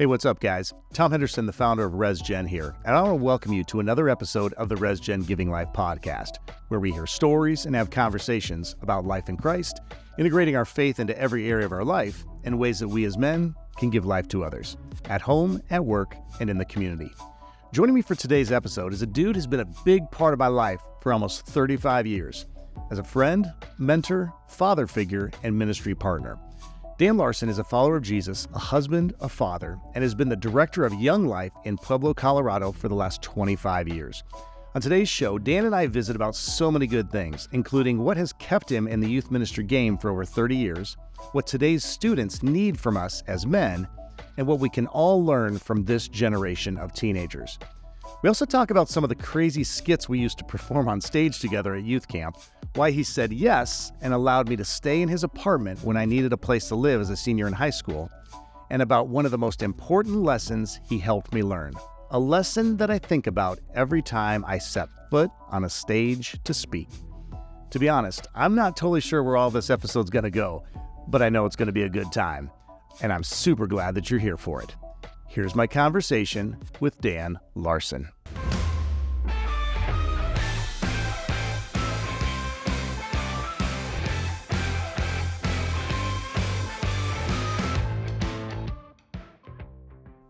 Hey, what's up, guys? Tom Henderson, the founder of RESGEN here, and I want to welcome you to another episode of the RESGEN Giving Life Podcast, where we hear stories and have conversations about life in Christ, integrating our faith into every area of our life in ways that we as men can give life to others, at home, at work, and in the community. Joining me for today's episode is a dude who's been a big part of my life for almost 35 years, as a friend, mentor, father figure, and ministry partner. Dan Larson is a follower of Jesus, a husband, a father, and has been the director of Young Life in Pueblo, Colorado for the last 25 years. On today's show, Dan and I visit about so many good things, including what has kept him in the youth ministry game for over 30 years, what today's students need from us as men, and what we can all learn from this generation of teenagers. We also talk about some of the crazy skits we used to perform on stage together at youth camp, why he said yes and allowed me to stay in his apartment when I needed a place to live as a senior in high school, and about one of the most important lessons he helped me learn, a lesson that I think about every time I set foot on a stage to speak. To be honest, I'm not totally sure where all this episode's going to go, but I know it's going to be a good time, and I'm super glad that you're here for it. Here's my conversation with Dan Larson.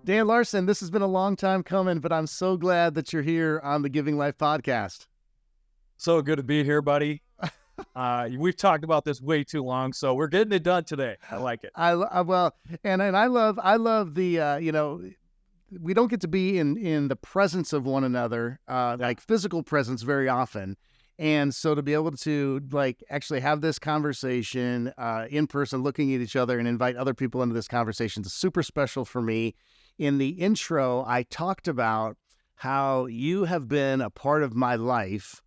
Dan Larson, this has been a long time coming, but I'm so glad that you're here on the Giving Life Podcast. So good to be here, buddy. We've talked about this way too long, so we're getting it done today. I like it. I love the we don't get to be in the presence of one another, like physical presence very often. And so to be able to actually have this conversation in person, looking at each other and invite other people into this conversation is super special for me. In the intro, I talked about how you have been a part of my life,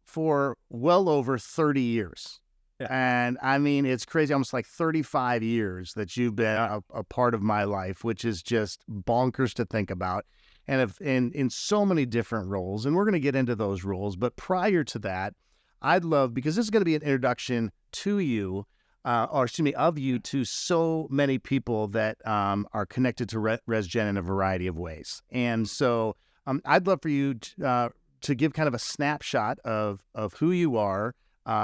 for well over 30 years. Yeah. And I mean, it's crazy, almost like 35 years that you've been a part of my life, which is just bonkers to think about. And in so many different roles, and we're going to get into those roles. But prior to that, I'd love, because this is going to be an introduction to you, of you to so many people that are connected to RESGEN in a variety of ways. And so I'd love for you to give kind of a snapshot of who you are,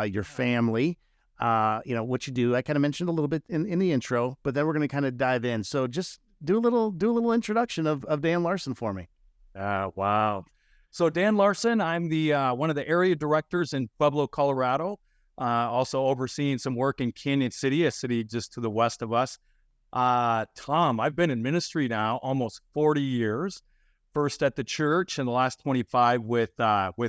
your family, what you do. I kind of mentioned a little bit in the intro, but then we're going to kind of dive in. So just do a little introduction of Dan Larson for me. Wow. So Dan Larson, I'm the one of the area directors in Pueblo, Colorado. Also overseeing some work in Canyon City, a city just to the west of us. Tom, I've been in ministry now almost 40 years. First at the church and the last 25 with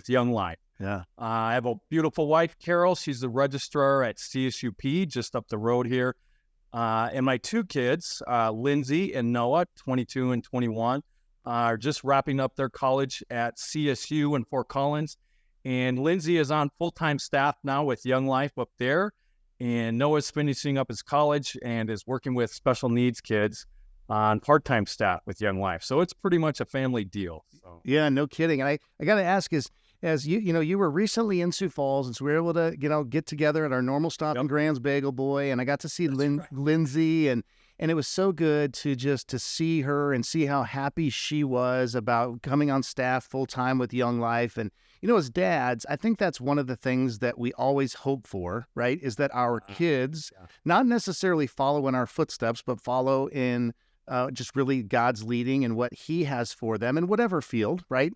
Young Life. Yeah. I have a beautiful wife, Carol. She's the registrar at CSUP just up the road here. And my two kids, Lindsay and Noah, 22 and 21, are just wrapping up their college at CSU in Fort Collins. And Lindsay is on full-time staff now with Young Life up there. And Noah's finishing up his college and is working with special needs kids on part-time staff with Young Life. So it's pretty much a family deal. So. Yeah, no kidding. And I got to ask as you were recently in Sioux Falls, and so we were able to, get together at our normal stop in Grand's Bagel Boy, and I got to see Lindsay, and it was so good to see her and see how happy she was about coming on staff full-time with Young Life. And, as dads, I think that's one of the things that we always hope for, right, is that our kids not necessarily follow in our footsteps, but follow in just really God's leading and what he has for them in whatever field, right?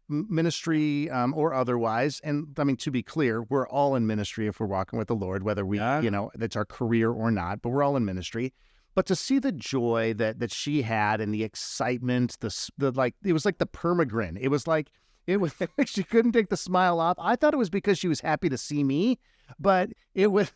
Ministry or otherwise. And I mean, to be clear, we're all in ministry if we're walking with the Lord, whether we, that's our career or not, but we're all in ministry. But to see the joy that she had and the excitement, it was like the permagrin. It was she couldn't take the smile off. I thought it was because she was happy to see me, but it was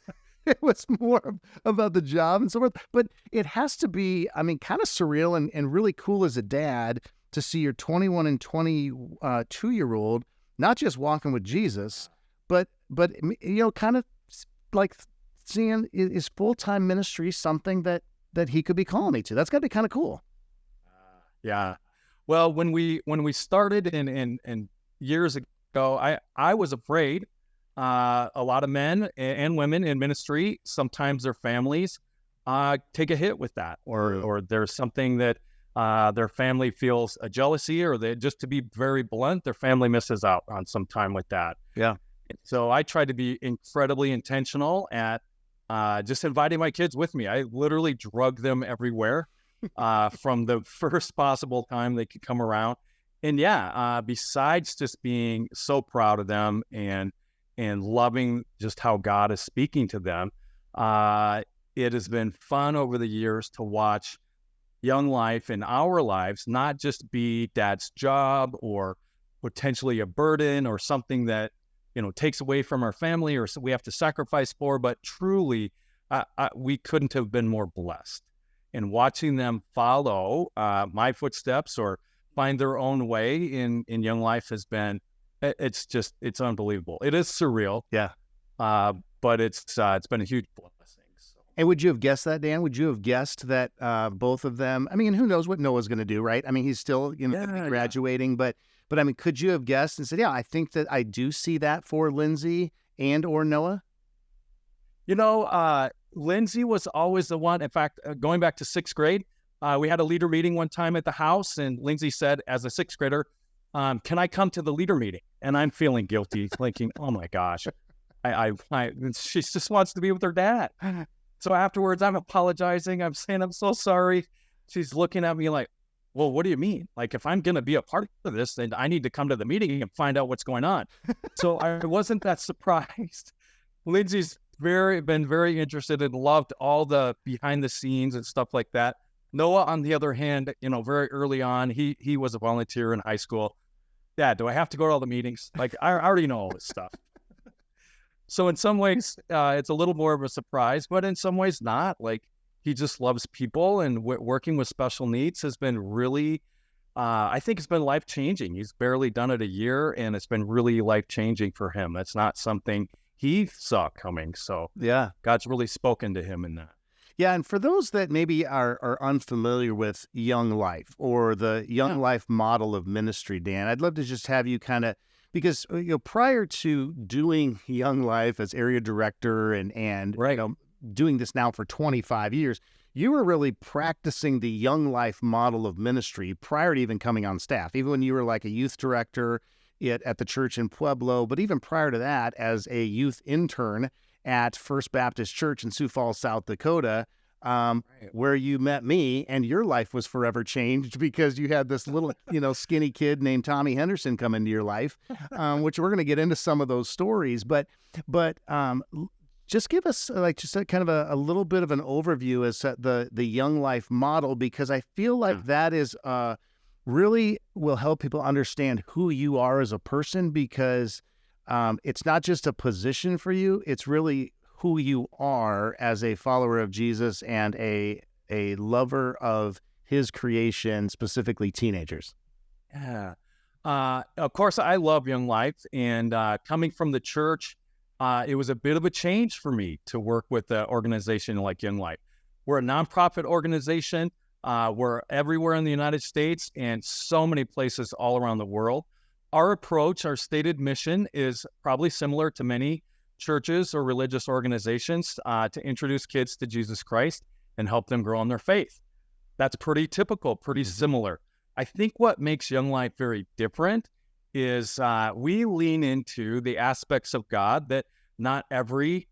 more about the job and so forth. But it has to be, kind of surreal and really cool as a dad to see your 21 and 22-year-old not just walking with Jesus, but kind of like seeing is full-time ministry something that he could be calling me to. That's got to be kind of cool. Yeah. Well, when we started in years ago, I was afraid. A lot of men and women in ministry, sometimes their families take a hit with that, or there's something that their family feels a jealousy, or they, just to be very blunt, their family misses out on some time with that. Yeah. So I try to be incredibly intentional at just inviting my kids with me. I literally drug them everywhere from the first possible time they could come around. And besides just being so proud of them and loving just how God is speaking to them, it has been fun over the years to watch Young Life in our lives not just be dad's job or potentially a burden or something that, takes away from our family or we have to sacrifice for, but truly we couldn't have been more blessed. And watching them follow my footsteps or find their own way in Young Life has been, it's unbelievable. It is surreal. Yeah. But it's been a huge blessing. So. And would you have guessed that, Dan? Would you have guessed that both of them, I mean, who knows what Noah's going to do, right? I mean, he's still graduating, but I mean, could you have guessed and said, I think that I do see that for Lindsay and or Noah? Lindsay was always the one. In fact, going back to sixth grade, we had a leader meeting one time at the house, and Lindsay said, as a sixth grader, can I come to the leader meeting? And I'm feeling guilty, thinking, oh my gosh, she just wants to be with her dad. So afterwards, I'm apologizing. I'm saying, I'm so sorry. She's looking at me like, well, what do you mean? Like, if I'm going to be a part of this, then I need to come to the meeting and find out what's going on. So I wasn't that surprised. Lindsay's been very interested and loved all the behind the scenes and stuff like that. Noah, on the other hand, very early on, he was a volunteer in high school. Dad, do I have to go to all the meetings? Like, I already know all this stuff. So in some ways, it's a little more of a surprise, but in some ways not. Like, he just loves people, and working with special needs has been really, I think it's been life-changing. He's barely done it a year, and it's been really life-changing for him. That's not something he saw coming. So yeah, God's really spoken to him in that. Yeah, and for those that maybe are unfamiliar with Young Life or the Young Life model of ministry, Dan, I'd love to just have you kind of, because prior to doing Young Life as area director and right. Doing this now for 25 years, you were really practicing the Young Life model of ministry prior to even coming on staff, even when you were like a youth director at the church in Pueblo, but even prior to that as a youth intern at First Baptist Church in Sioux Falls, South Dakota, where you met me, and your life was forever changed because you had this little, skinny kid named Tommy Henderson come into your life, which we're going to get into some of those stories. But just give us just a kind of a little bit of an overview as to the Young Life model, because I feel like that is really will help people understand who you are as a person, because it's not just a position for you, it's really who you are as a follower of Jesus and a lover of his creation, specifically teenagers. Yeah. Of course, I love Young Life, and coming from the church, it was a bit of a change for me to work with an organization like Young Life. We're a nonprofit organization. We're everywhere in the United States and so many places all around the world. Our approach, our stated mission is probably similar to many churches or religious organizations, to introduce kids to Jesus Christ and help them grow in their faith. That's pretty typical, pretty similar. I think what makes Young Life very different is we lean into the aspects of God that not every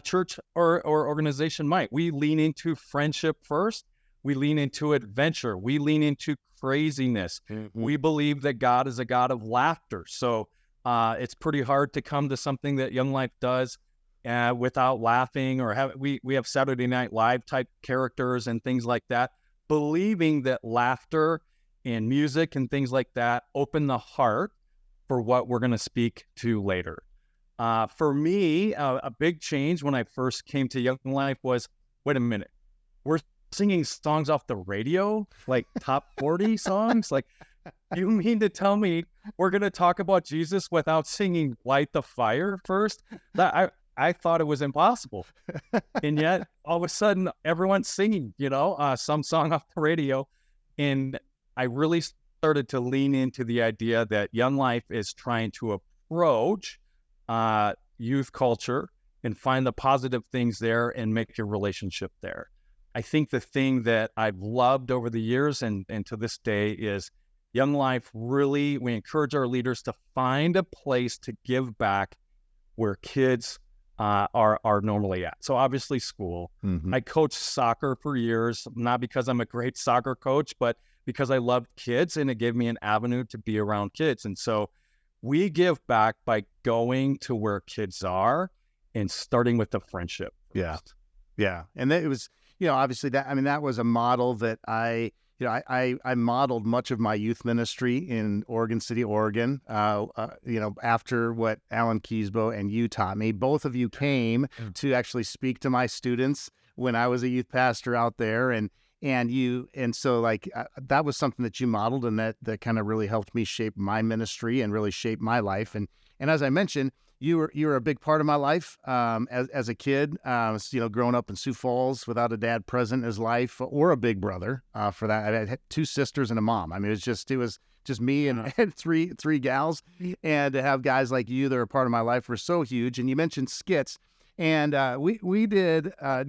church or organization might. We lean into friendship first. We lean into adventure. We lean into craziness. Mm-hmm. We believe that God is a God of laughter. So it's pretty hard to come to something that Young Life does without laughing, or we have Saturday Night Live type characters and things like that, believing that laughter and music and things like that open the heart for what we're going to speak to later. For me, a big change when I first came to Young Life was, wait a minute, we're singing songs off the radio, like top 40 songs? Like, you mean to tell me we're going to talk about Jesus without singing Light the Fire first? I thought it was impossible. And yet, all of a sudden, everyone's singing, some song off the radio. And I really started to lean into the idea that Young Life is trying to approach youth culture and find the positive things there and make your relationship there. I think the thing that I've loved over the years and to this day is Young Life really, we encourage our leaders to find a place to give back where kids are normally at. So obviously school. Mm-hmm. I coached soccer for years, not because I'm a great soccer coach, but because I loved kids and it gave me an avenue to be around kids. And so we give back by going to where kids are and starting with the friendship. Yeah. Yeah. And it was, obviously that was a model that I modeled much of my youth ministry in Oregon City, Oregon, after what Alan Keysbo and you taught me. Both of you came to actually speak to my students when I was a youth pastor out there. So that was something that you modeled, and that kind of really helped me shape my ministry and really shape my life. And as I mentioned, you were a big part of my life as a kid. Growing up in Sioux Falls without a dad present in his life, or a big brother. For that, I had 2 sisters and a mom. I mean, it was just me and I had three gals, and to have guys like you that are part of my life were so huge. And you mentioned skits. And we did we're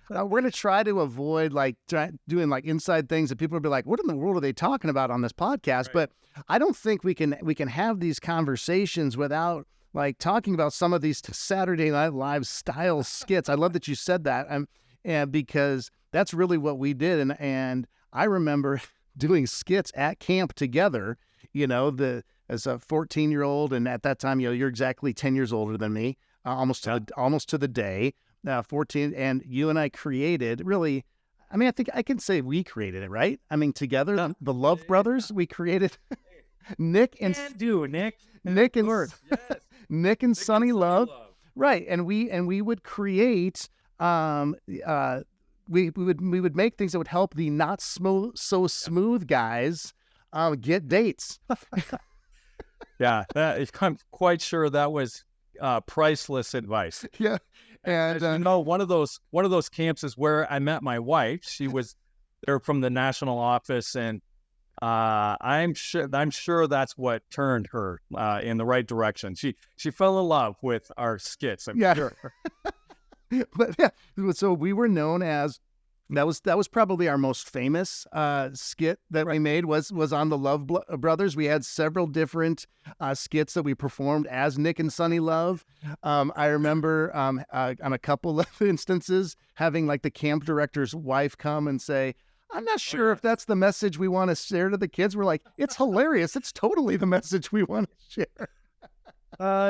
going to try to avoid doing inside things that people will be like, what in the world are they talking about on this podcast? Right. But I don't think we can have these conversations without talking about some of these Saturday Night Live style skits. I love that you said that, and because that's really what we did. And I remember doing skits at camp together, as a 14-year-old. And at that time, you're exactly 10 years older than me. Almost to the day, 14, and you and I created, really, I think I can say we created it, right? The Love Brothers, we created Nick and Sonny Love, right? And we would create, we would make things that would help the not so smooth guys get dates. Yeah, I'm quite sure that was priceless advice. Yeah. And one of those camps is where I met my wife. They're from the national office, and I'm sure that's what turned her in the right direction. She fell in love with our skits, I'm sure. But yeah, so we were known as, that was probably our most famous skit that we made was on the Love Brothers. We had several different skits that we performed as Nick and Sonny Love. I remember on a couple of instances having the camp director's wife come and say, I'm not sure if that's the message we want to share to the kids. We're like, it's hilarious. It's totally the message we want to share.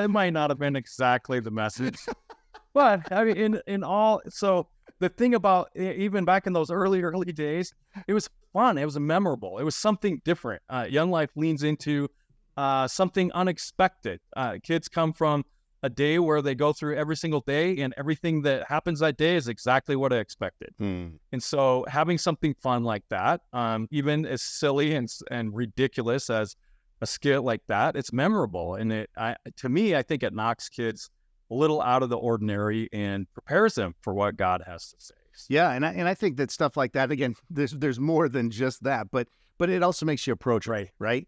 It might not have been exactly the message, but so the thing about even back in those early days, it was fun. It was memorable. It was something different. Young Life leans into something unexpected. Kids come from a day where they go through every single day, and everything that happens that day is exactly what I expected. And so having something fun like that, even as silly and ridiculous as a skit like that, it's memorable. And to me, I think it knocks kids a little out of the ordinary and prepares them for what God has to say. Yeah, and I think that stuff like that, again, there's more than just that, but it also makes you approach right.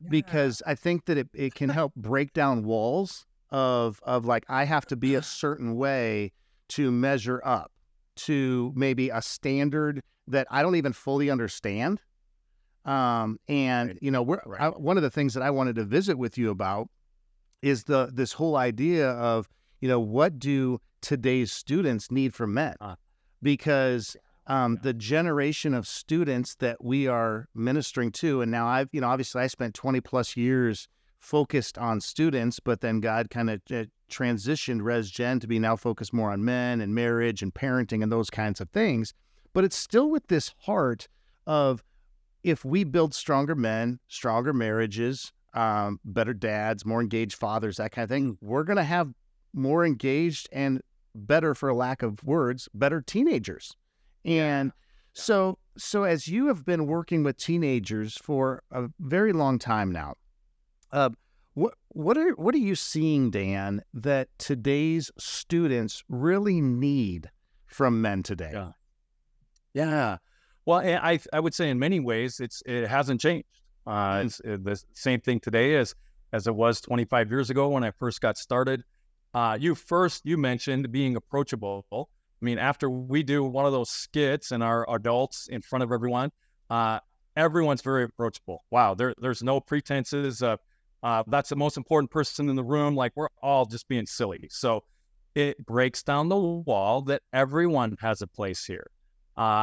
Because I think that it can help break down walls of I have to be a certain way to measure up to maybe a standard that I don't even fully understand. One of the things that I wanted to visit with you about is this whole idea of, what do today's students need from men? Because the generation of students that we are ministering to, and now obviously I spent 20 plus years focused on students, but then God kind of transitioned RESGEN to be now focused more on men and marriage and parenting and those kinds of things. But it's still with this heart of, if we build stronger men, stronger marriages, better dads, more engaged fathers, that kind of thing, we're going to have more engaged and better, for lack of words, better teenagers. And so as you have been working with teenagers for a very long time now, what are you seeing, Dan, that today's students really need from men today? Yeah. Well, I would say in many ways it hasn't changed. It's the same thing today as it was 25 years ago when I first got started. You mentioned being approachable. I mean, after we do one of those skits and our adults in front of everyone, everyone's very approachable. Wow, there's no pretenses of that's the most important person in the room. Like, we're all just being silly. So it breaks down the wall that everyone has a place here.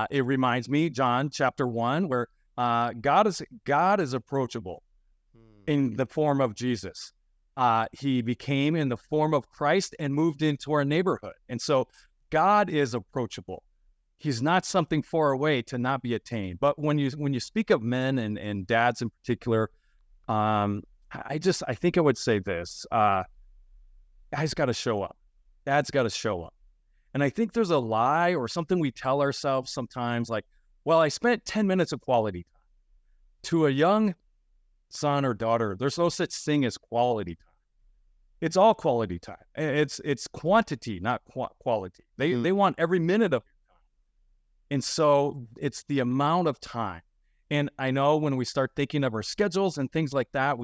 It reminds me, John chapter 1, where God is approachable in the form of Jesus. He became in the form of Christ and moved into our neighborhood. And so God is approachable. He's not something far away to not be attained. But when you speak of men and dads in particular, I think I would say this: guys got to show up. Dad's got to show up. And I think there's a lie or something we tell ourselves sometimes, like, well, I spent 10 minutes of quality time. To a young son or daughter, there's no such thing as quality time. It's all quality time. It's quantity, not quality. They want every minute of your time. And so it's the amount of time. And I know when we start thinking of our schedules and things like that,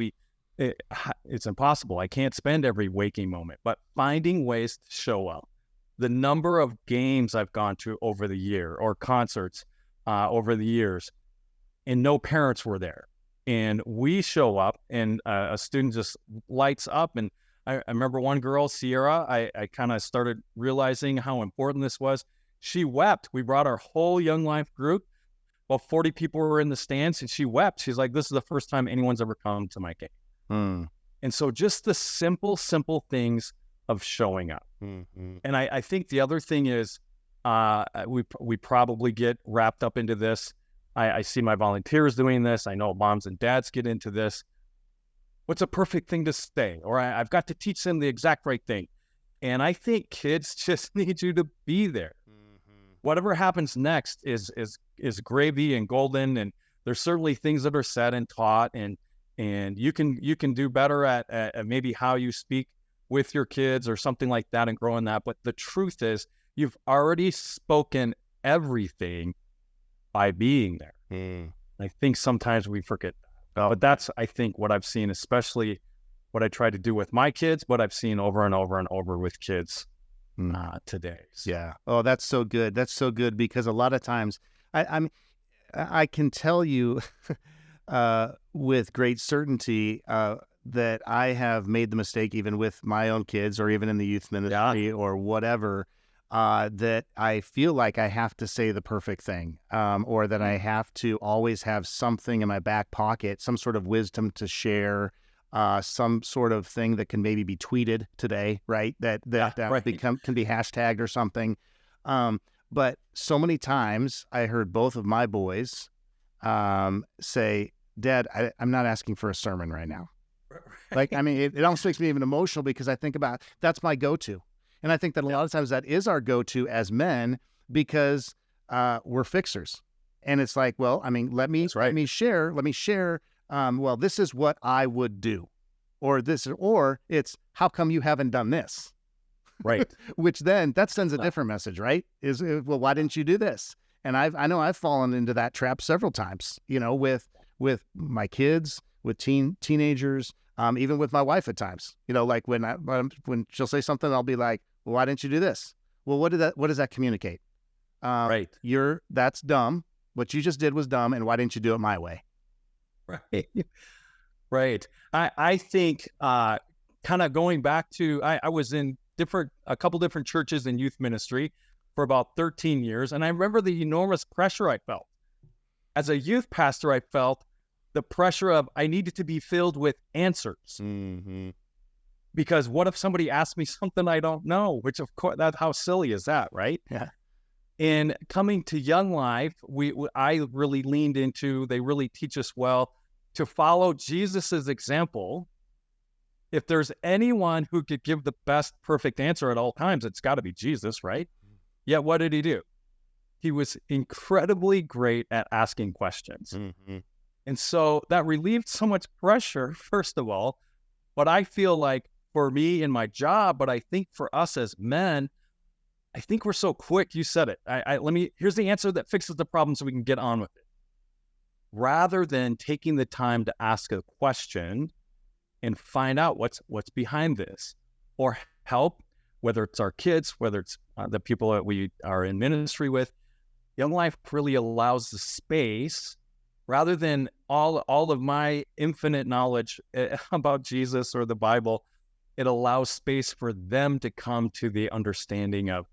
it's impossible. I can't spend every waking moment, but finding ways to show up. The number of games I've gone to over the year, or concerts over the years, and no parents were there. And we show up, and a student just lights up. And I remember one girl, Sierra, I kind of started realizing how important this was. She wept. We brought our whole Young Life group. Well, 40 people were in the stands, and she wept. She's like, this is the first time anyone's ever come to my game. And so just the simple things of showing up. And I think the other thing is we probably get wrapped up into this. I see my volunteers doing this. I know moms and dads get into this. What's a perfect thing to say? Or I've got to teach them the exact right thing. And I think kids just need you to be there. Whatever happens next is gravy and golden. And there's certainly things that are said and taught, and you can do better at maybe how you speak with your kids or something like that and grow in that. But the truth is, you've already spoken everything by being there. I think sometimes we forget that. But that's, I think, what I've seen, especially what I try to do with my kids, but I've seen over and over and over with kids today. So. Yeah. Oh, that's so good. That's so good, because a lot of times I can tell you with great certainty that I have made the mistake, even with my own kids or even in the youth ministry or whatever, that I feel like I have to say the perfect thing, or that I have to always have something in my back pocket, some sort of wisdom to share, some sort of thing that can maybe be tweeted today, right? That can be hashtagged or something. But so many times I heard both of my boys say, Dad, I'm not asking for a sermon right now. Like, I mean, it almost makes me even emotional, because I think about, that's my go-to. And I think that a lot of times that is our go-to as men, because we're fixers. And it's like, well, I mean, let me share. Well, this is what I would do, or it's, how come you haven't done this? Right. Which then that sends a different message, right? Is, well, why didn't you do this? And I know I've fallen into that trap several times, with my kids, with teenagers, even with my wife at times. Like when she'll say something, I'll be like, well, why didn't you do this? Well, what does that communicate? Right. That's dumb. What you just did was dumb, and why didn't you do it my way? Right. Right. I think kind of going back to, I was in a couple different churches in youth ministry for about 13 years. And I remember the enormous pressure I felt. As a youth pastor, I felt the pressure of, I needed to be filled with answers. Because what if somebody asks me something I don't know? Which, of course, how silly is that, right? Yeah. And coming to Young Life, I really leaned into, they really teach us well to follow Jesus's example. If there's anyone who could give the best perfect answer at all times, it's got to be Jesus, right? Yet what did he do? He was incredibly great at asking questions. And so that relieved so much pressure, first of all. But I feel like for me in my job, but I think for us as men, I think we're so quick. You said it. Here's the answer that fixes the problem so we can get on with it. Rather than taking the time to ask a question and find out what's behind this, or help whether it's our kids, whether it's the people that we are in ministry with. Young Life really allows the space, rather than all of my infinite knowledge about Jesus or the Bible. It allows space for them to come to the understanding of,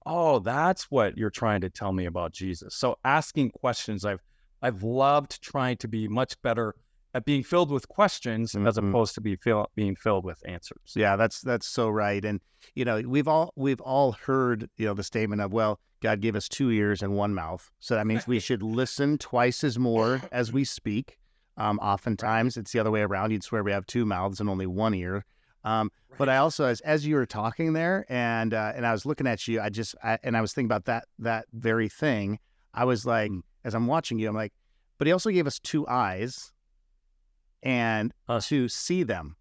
oh, that's what you're trying to tell me about Jesus. So asking questions, I've loved trying to be much better at being filled with questions as opposed to being filled with answers. Yeah, that's so right. And we've all heard the statement of, well, God gave us 2 ears and 1 mouth, so that means we should listen twice as more as we speak. Oftentimes it's the other way around. You'd swear we have 2 mouths and only 1 ear. But I also, as you were talking there, and I was looking at you, I was thinking about that very thing. I was like, as I'm watching you, I'm like, but he also gave us 2 eyes, and to see them,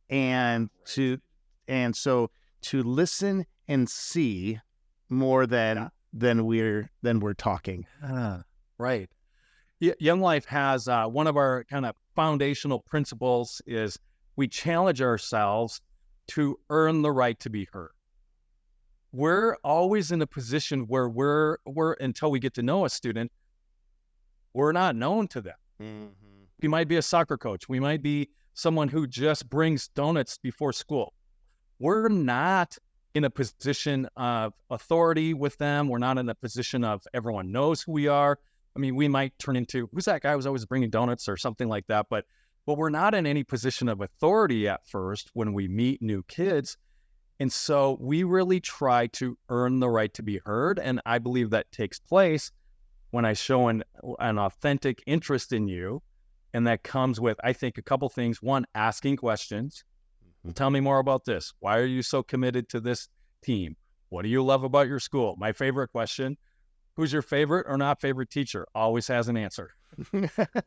and so to listen and see more than we're talking. Right. Young Life has one of our kind of foundational principles is we challenge ourselves to earn the right to be heard. We're always in a position where we're until we get to know a student, we're not known to them. Mm-hmm. We might be a soccer coach. We might be someone who just brings donuts before school. We're not in a position of authority with them. We're not in a position of everyone knows who we are. I mean, we might turn into, who's that guy who's always bringing donuts or something like that, but we're not in any position of authority at first when we meet new kids. And so we really try to earn the right to be heard. And I believe that takes place when I show an authentic interest in you. And that comes with, I think, a couple things. One, asking questions. Tell me more about this. Why are you so committed to this team? What do you love about your school? My favorite question, who's your favorite or not favorite teacher? Always has an answer.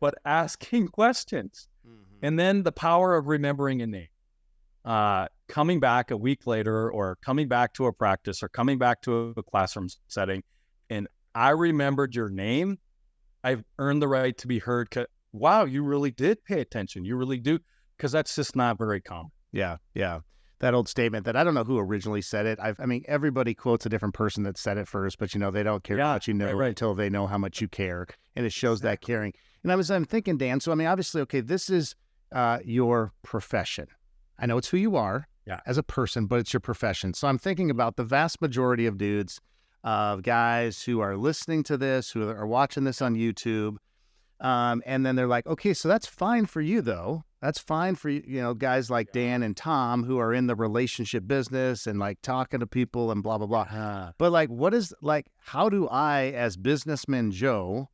But asking questions. Mm-hmm. And then the power of remembering a name. Coming back a week later, or coming back to a practice, or coming back to a classroom setting, and I remembered your name. I've earned the right to be heard. Wow, you really did pay attention. You really do, because that's just not very common. Yeah. That old statement that I don't know who originally said it. I mean, everybody quotes a different person that said it first, but they don't care how much you know until they know how much you care, and it shows that caring. And I'm thinking, Dan. So I mean, obviously, okay, this is your profession. I know it's who you are as a person, but it's your profession. So I'm thinking about the vast majority of dudes, of guys who are listening to this, who are watching this on YouTube. And then they're like, okay, so that's fine for you though. That's fine for you, guys like Dan and Tom who are in the relationship business and like talking to people and blah, blah, blah. But like, how do I, as businessman Joe,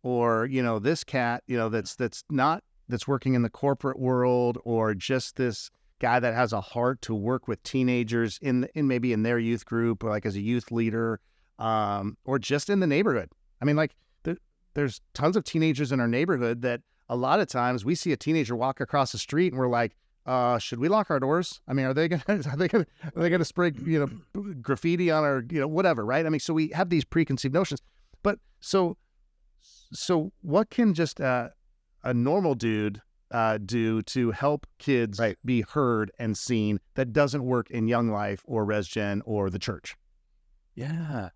or, this cat, that's working in the corporate world, or just this guy that has a heart to work with teenagers in maybe in their youth group, or like as a youth leader, or just in the neighborhood. I mean, like, there's tons of teenagers in our neighborhood that a lot of times we see a teenager walk across the street and we're like, should we lock our doors? I mean, are they gonna spray, graffiti on our, whatever, right? I mean, so we have these preconceived notions, but so what can just a normal dude do to help kids be heard and seen that doesn't work in Young Life or RESGEN or the church? Yeah.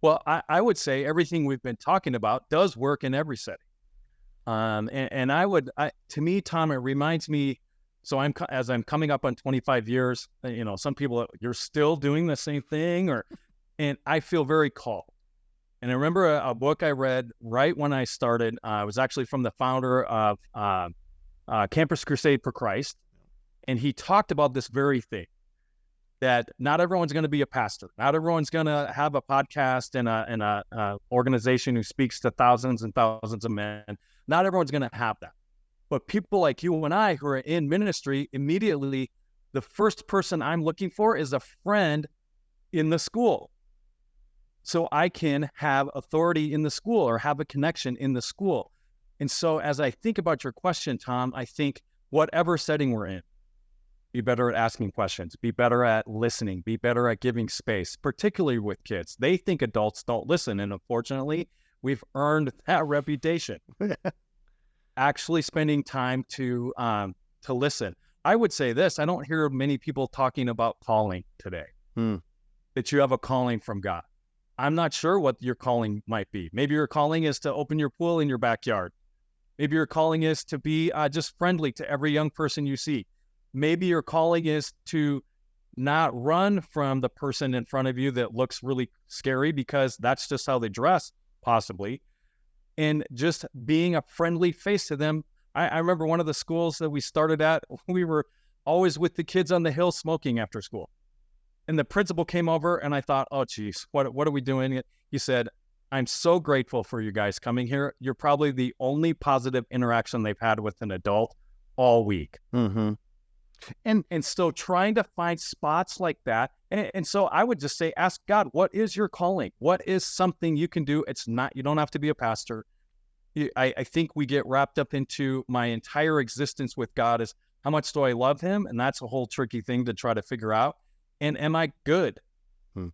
Well, I would say everything we've been talking about does work in every setting. To me, Tom, it reminds me, so as I'm coming up on 25 years, some people, you're still doing the same thing, and I feel very called. And I remember a book I read right when I started. It was actually from the founder of Campus Crusade for Christ. And he talked about this very thing, that not everyone's going to be a pastor. Not everyone's going to have a podcast and a organization who speaks to thousands and thousands of men. Not everyone's going to have that. But people like you and I who are in ministry, immediately, the first person I'm looking for is a friend in the school. So I can have authority in the school or have a connection in the school. And so as I think about your question, Tom, I think whatever setting we're in, be better at asking questions, be better at listening, be better at giving space, particularly with kids. They think adults don't listen. And unfortunately, we've earned that reputation. Actually spending time to listen. I would say this, I don't hear many people talking about calling today, that you have a calling from God. I'm not sure what your calling might be. Maybe your calling is to open your pool in your backyard. Maybe your calling is to be just friendly to every young person you see. Maybe your calling is to not run from the person in front of you that looks really scary because that's just how they dress, possibly. And just being a friendly face to them. I remember one of the schools that we started at, we were always with the kids on the hill smoking after school. And the principal came over and I thought, oh, geez, what are we doing? He said, I'm so grateful for you guys coming here. You're probably the only positive interaction they've had with an adult all week. Mm-hmm. And so trying to find spots like that. And so I would just say, ask God, what is your calling? What is something you can do? It's not, you don't have to be a pastor. I think we get wrapped up into my entire existence with God is how much do I love him? And that's a whole tricky thing to try to figure out. And am I good?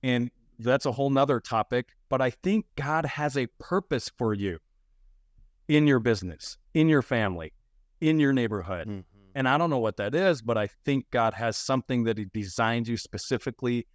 And that's a whole nother topic. But I think God has a purpose for you in your business, in your family, in your neighborhood. Mm-hmm. And I don't know what that is, but I think God has something that he designed you specifically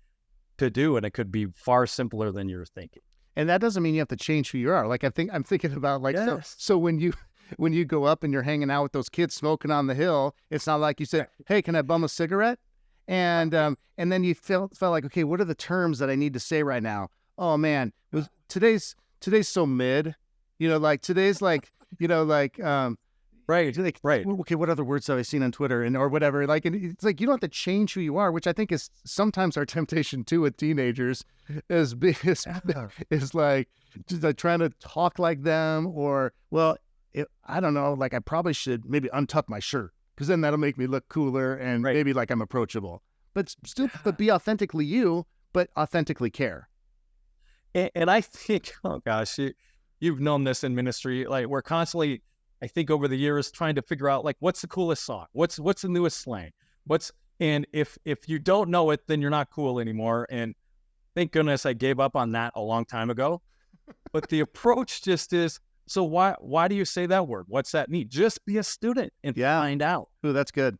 to do. And it could be far simpler than you're thinking. And that doesn't mean you have to change who you are. Like, I'm thinking about like, yes. so when you go up and you're hanging out with those kids smoking on the hill, it's not like you said, hey, can I bum a cigarette? And then you felt like, okay, what are the terms that I need to say right now? Oh man, today's so mid, like today's like, right. Okay, what other words have I seen on Twitter or whatever? Like, and it's like you don't have to change who you are, which I think is sometimes our temptation too with teenagers, is like just like trying to talk like them, or I don't know, like I probably should maybe untuck my shirt because then that'll make me look cooler and maybe like I'm approachable. But still, but be authentically you, but authentically care. And I think, oh gosh, you've known this in ministry, like we're constantly, I think over the years trying to figure out like what's the coolest song, what's the newest slang, and if you don't know it, then you're not cool anymore. And thank goodness I gave up on that a long time ago. But the approach just is, so why do you say that word? What's that mean? Just be a student and find out. Ooh, that's good.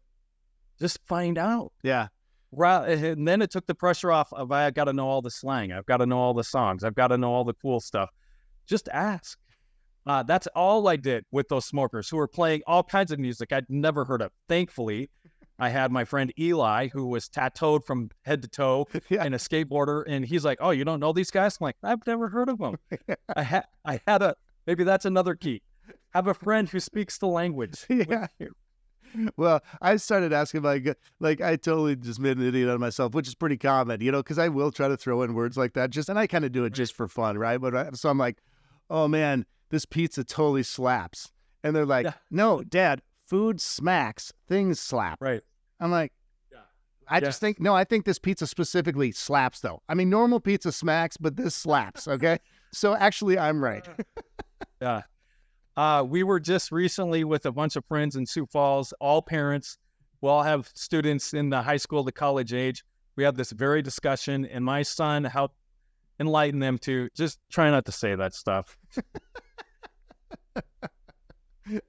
Just find out. Yeah. And then it took the pressure off of I got to know all the slang. I've got to know all the songs. I've got to know all the cool stuff. Just ask. That's all I did with those smokers who were playing all kinds of music I'd never heard of. Thankfully, I had my friend Eli, who was tattooed from head to toe and a skateboarder. And he's like, oh, you don't know these guys? I'm like, I've never heard of them. Maybe that's another key. Have a friend who speaks the language. Yeah. Well, I started asking like I totally just made an idiot out of myself, which is pretty common, because I will try to throw in words like that and I kind of do it just for fun, right? But so I'm like, oh man, this pizza totally slaps. And they're like, no, Dad, food smacks, things slap. Right. I'm like, I think this pizza specifically slaps though. I mean, normal pizza smacks, but this slaps. Okay. So actually I'm right. Yeah. We were just recently with a bunch of friends in Sioux Falls, all parents. We all have students in the high school to college age. We had this very discussion, and my son helped enlighten them to just try not to say that stuff.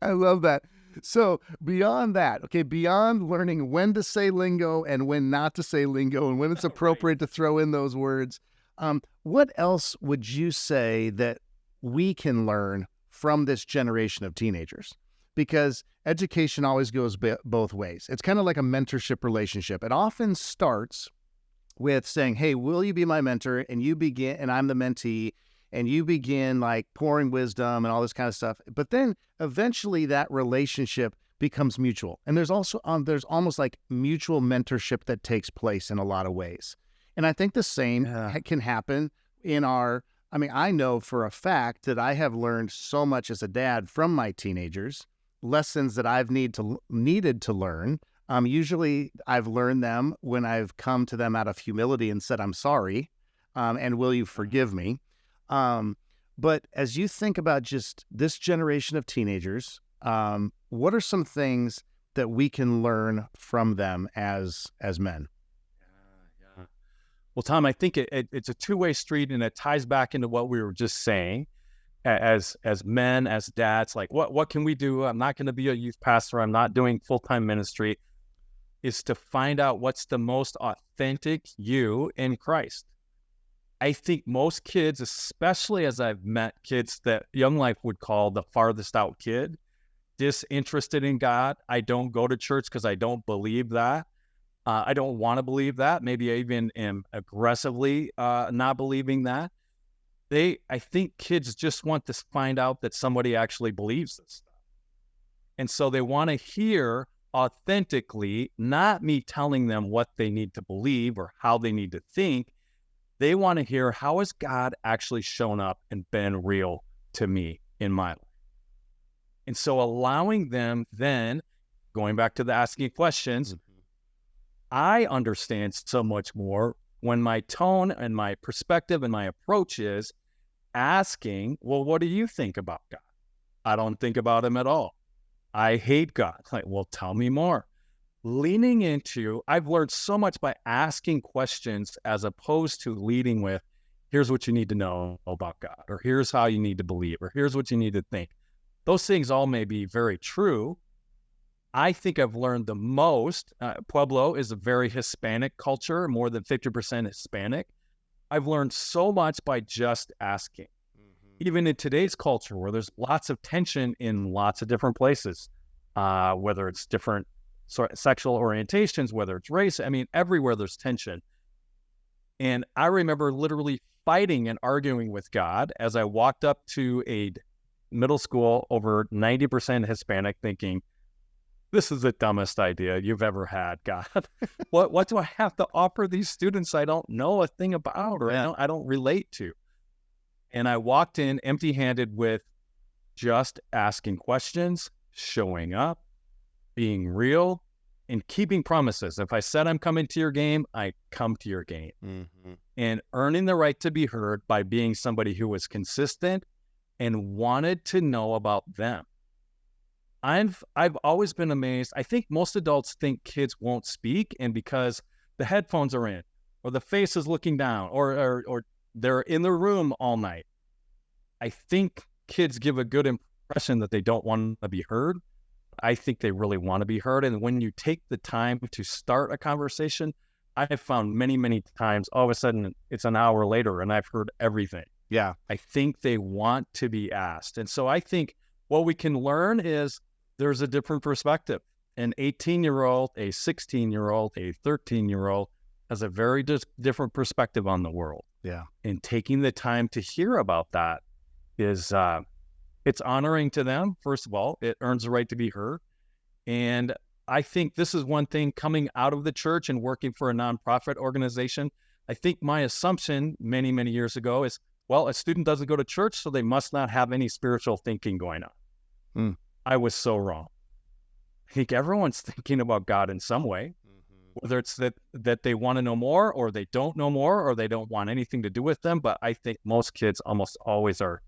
I love that. So beyond that, beyond learning when to say lingo and when not to say lingo and when it's appropriate to throw in those words, what else would you say that we can learn from this generation of teenagers? Because education always goes both ways. It's kind of like a mentorship relationship. It often starts with saying, hey, will you be my mentor? And you begin, and I'm the mentee, and you begin like pouring wisdom and all this kind of stuff. But then eventually that relationship becomes mutual. And there's almost like mutual mentorship that takes place in a lot of ways. And I think the same can happen I know for a fact that I have learned so much as a dad from my teenagers, lessons that I've needed to learn. Usually I've learned them when I've come to them out of humility and said, I'm sorry, and will you forgive me? But as you think about just this generation of teenagers, what are some things that we can learn from them as men? Well, Tom, I think it's a two-way street, and it ties back into what we were just saying. As men, as dads, like what can we do? I'm not going to be a youth pastor. I'm not doing full-time ministry. is to find out what's the most authentic you in Christ. I think most kids, especially as I've met kids that Young Life would call the farthest out kid, disinterested in God. I don't go to church because I don't believe that. I don't want to believe that. Maybe I even am aggressively not believing that. I think kids just want to find out that somebody actually believes this stuff. And so they want to hear authentically, not me telling them what they need to believe or how they need to think. They want to hear, how has God actually shown up and been real to me in my life? And so allowing them then, going back to the asking questions, I understand so much more when my tone and my perspective and my approach is asking, well, what do you think about God? I don't think about him at all. I hate God. Like, well, tell me more. Leaning into, I've learned so much by asking questions as opposed to leading with, here's what you need to know about God, or here's how you need to believe, or here's what you need to think. Those things all may be very true. I think I've learned the most. Pueblo is a very Hispanic culture, more than 50% Hispanic. I've learned so much by just asking. Even in today's culture where there's lots of tension in lots of different places, whether it's different sexual orientations, whether it's race, I mean, everywhere there's tension. And I remember literally fighting and arguing with God as I walked up to a middle school over 90% Hispanic thinking, this is the dumbest idea you've ever had, God. What do I have to offer these students I don't know a thing about or I don't relate to? And I walked in empty-handed with just asking questions, showing up, being real, and keeping promises. If I said I'm coming to your game, I come to your game. And earning the right to be heard by being somebody who was consistent and wanted to know about them. I've always been amazed. I think most adults think kids won't speak, and because the headphones are in, or the face is looking down, or they're in the room all night, I think kids give a good impression that they don't want to be heard. I think they really want to be heard. And when you take the time to start a conversation, I have found many, many times, all of a sudden it's an hour later and I've heard everything. Yeah. I think they want to be asked. And so I think what we can learn is there's a different perspective. An 18-year-old, a 16-year-old, a 13-year-old has a very different perspective on the world. Yeah. And taking the time to hear about that is, it's honoring to them. First of all, it earns the right to be heard. And I think this is one thing coming out of the church and working for a nonprofit organization. I think my assumption many, many years ago is, well, a student doesn't go to church, so they must not have any spiritual thinking going on. I was so wrong. I think everyone's thinking about God in some way, whether it's that they want to know more or they don't know more or they don't want anything to do with them. But I think most kids almost always are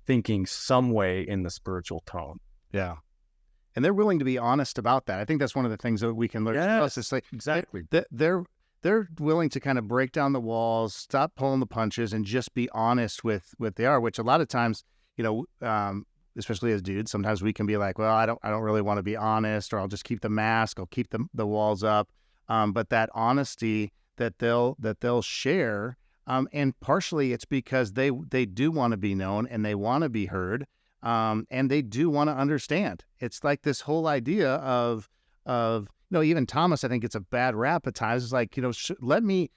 thinking some way in the spiritual tone. Yeah. And they're willing to be honest about that. I think that's one of the things that we can learn. Yes, it's like exactly. They're willing to kind of break down the walls, stop pulling the punches, and just be honest with what they are, which a lot of times, especially as dudes, sometimes we can be like, well, I don't really want to be honest, or I'll just keep the mask, I'll keep the walls up. But that honesty that they'll share, and partially it's because they do want to be known and they want to be heard, and they do want to understand. It's like this whole idea of even Thomas, I think it's a bad rap at times. It's like, let me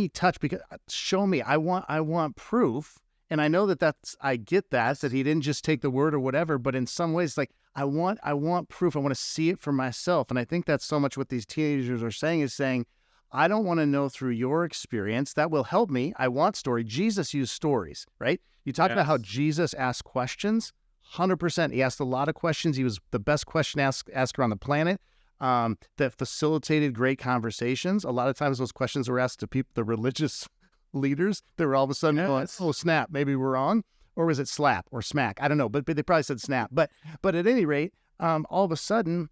touch, because show me. I want proof. And I know I get that he didn't just take the word or whatever, but in some ways, like, I want proof. I want to see it for myself. And I think that's so much what these teenagers are saying, I don't want to know through your experience. That will help me. I want story. Jesus used stories, right? You talk about how Jesus asked questions, 100%. He asked a lot of questions. He was the best question asker on the planet, that facilitated great conversations. A lot of times those questions were asked to people, the religious leaders, that were all of a sudden going, oh, snap, maybe we're wrong. Or was it slap or smack? I don't know, but they probably said snap. But at any rate, all of a sudden,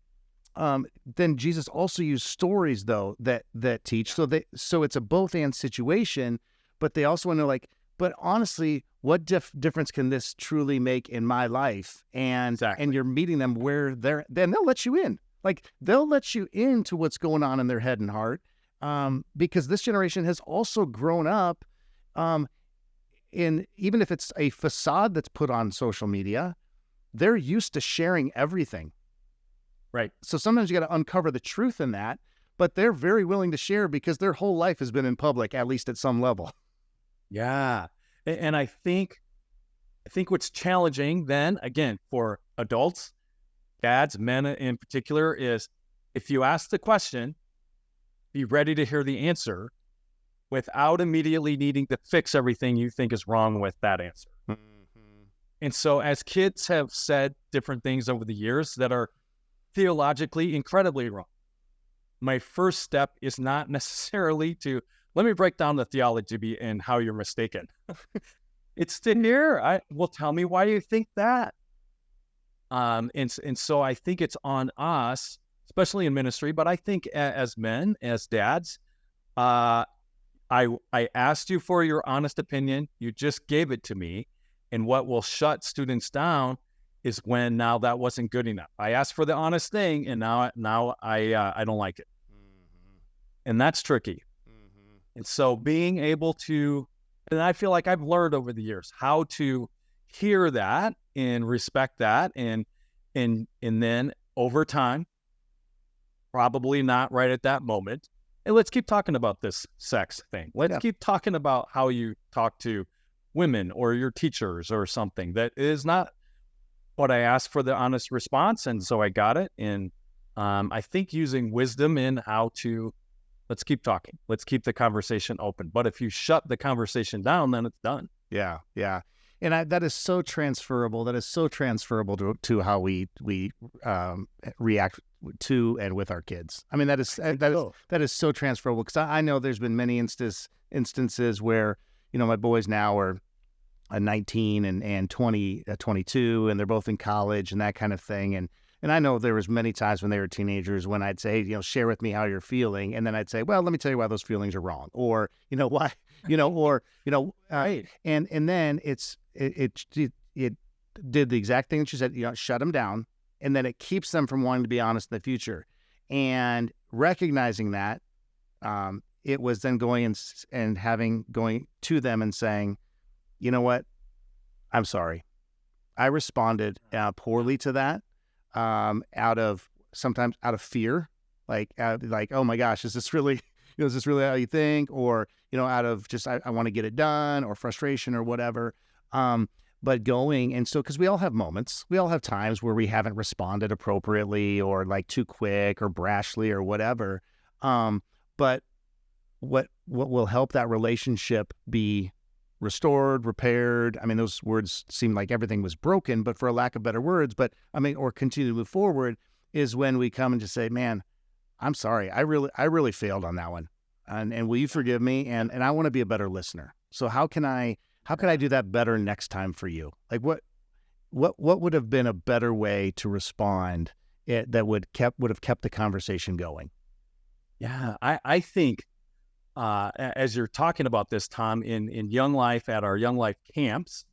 then Jesus also used stories, though, that teach. So it's a both and situation, but they also want to know, like, but honestly, what difference can this truly make in my life? And you're meeting them where then they'll let you in. Like, they'll let you into what's going on in their head and heart, because this generation has also grown up in, even if it's a facade that's put on social media, they're used to sharing everything. Right. So sometimes you got to uncover the truth in that, but they're very willing to share because their whole life has been in public, at least at some level. Yeah. And I think what's challenging then, again, for adults, dads, men in particular, is if you ask the question, be ready to hear the answer without immediately needing to fix everything you think is wrong with that answer. Mm-hmm. And so as kids have said different things over the years that are theologically incredibly wrong, my first step is not necessarily to, let me break down the theology and how you're mistaken. It's to hear, well, tell me why you think that. And so I think it's on us, especially in ministry, but I think as men, as dads, I asked you for your honest opinion. You just gave it to me. And what will shut students down is when now that wasn't good enough. I asked for the honest thing, and now I don't like it. Mm-hmm. And that's tricky. Mm-hmm. And so being able to, and I feel like I've learned over the years how to hear that and respect that, and then over time, probably not right at that moment. And let's keep talking about this sex thing. Let's keep talking about how you talk to women or your teachers or something. That is not what I asked for, the honest response, and so I got it. And I think using wisdom in how to, let's keep talking. Let's keep the conversation open. But if you shut the conversation down, then it's done. Yeah, yeah. And that is so transferable. That is so transferable to how we react to and with our kids. I mean, that is so transferable, because I know there's been many instances where, my boys now are 19 and 22, and they're both in college and that kind of thing. And I know there was many times when they were teenagers when I'd say, share with me how you're feeling. And then I'd say, well, let me tell you why those feelings are wrong. Or, why, right. And then it did the exact thing that you said, shut them down. And then it keeps them from wanting to be honest in the future. And recognizing that, it was then going to them and saying, you know what, I'm sorry. I responded poorly to that, sometimes out of fear, like, oh my gosh, is this really how you think? Or, out of just, I want to get it done, or frustration or whatever. But going, and so, because we all have moments, we all have times where we haven't responded appropriately, or like too quick or brashly or whatever. But what will help that relationship be restored, repaired? I mean, those words seem like everything was broken, but for a lack of better words, or continue to move forward, is when we come and just say, man, I'm sorry. I really failed on that one. And will you forgive me? And I want to be a better listener. So how can I do that better next time for you? Like what would have been a better way to respond that would have kept the conversation going? Yeah, I think as you're talking about this, Tom, in Young Life, at our Young Life camps,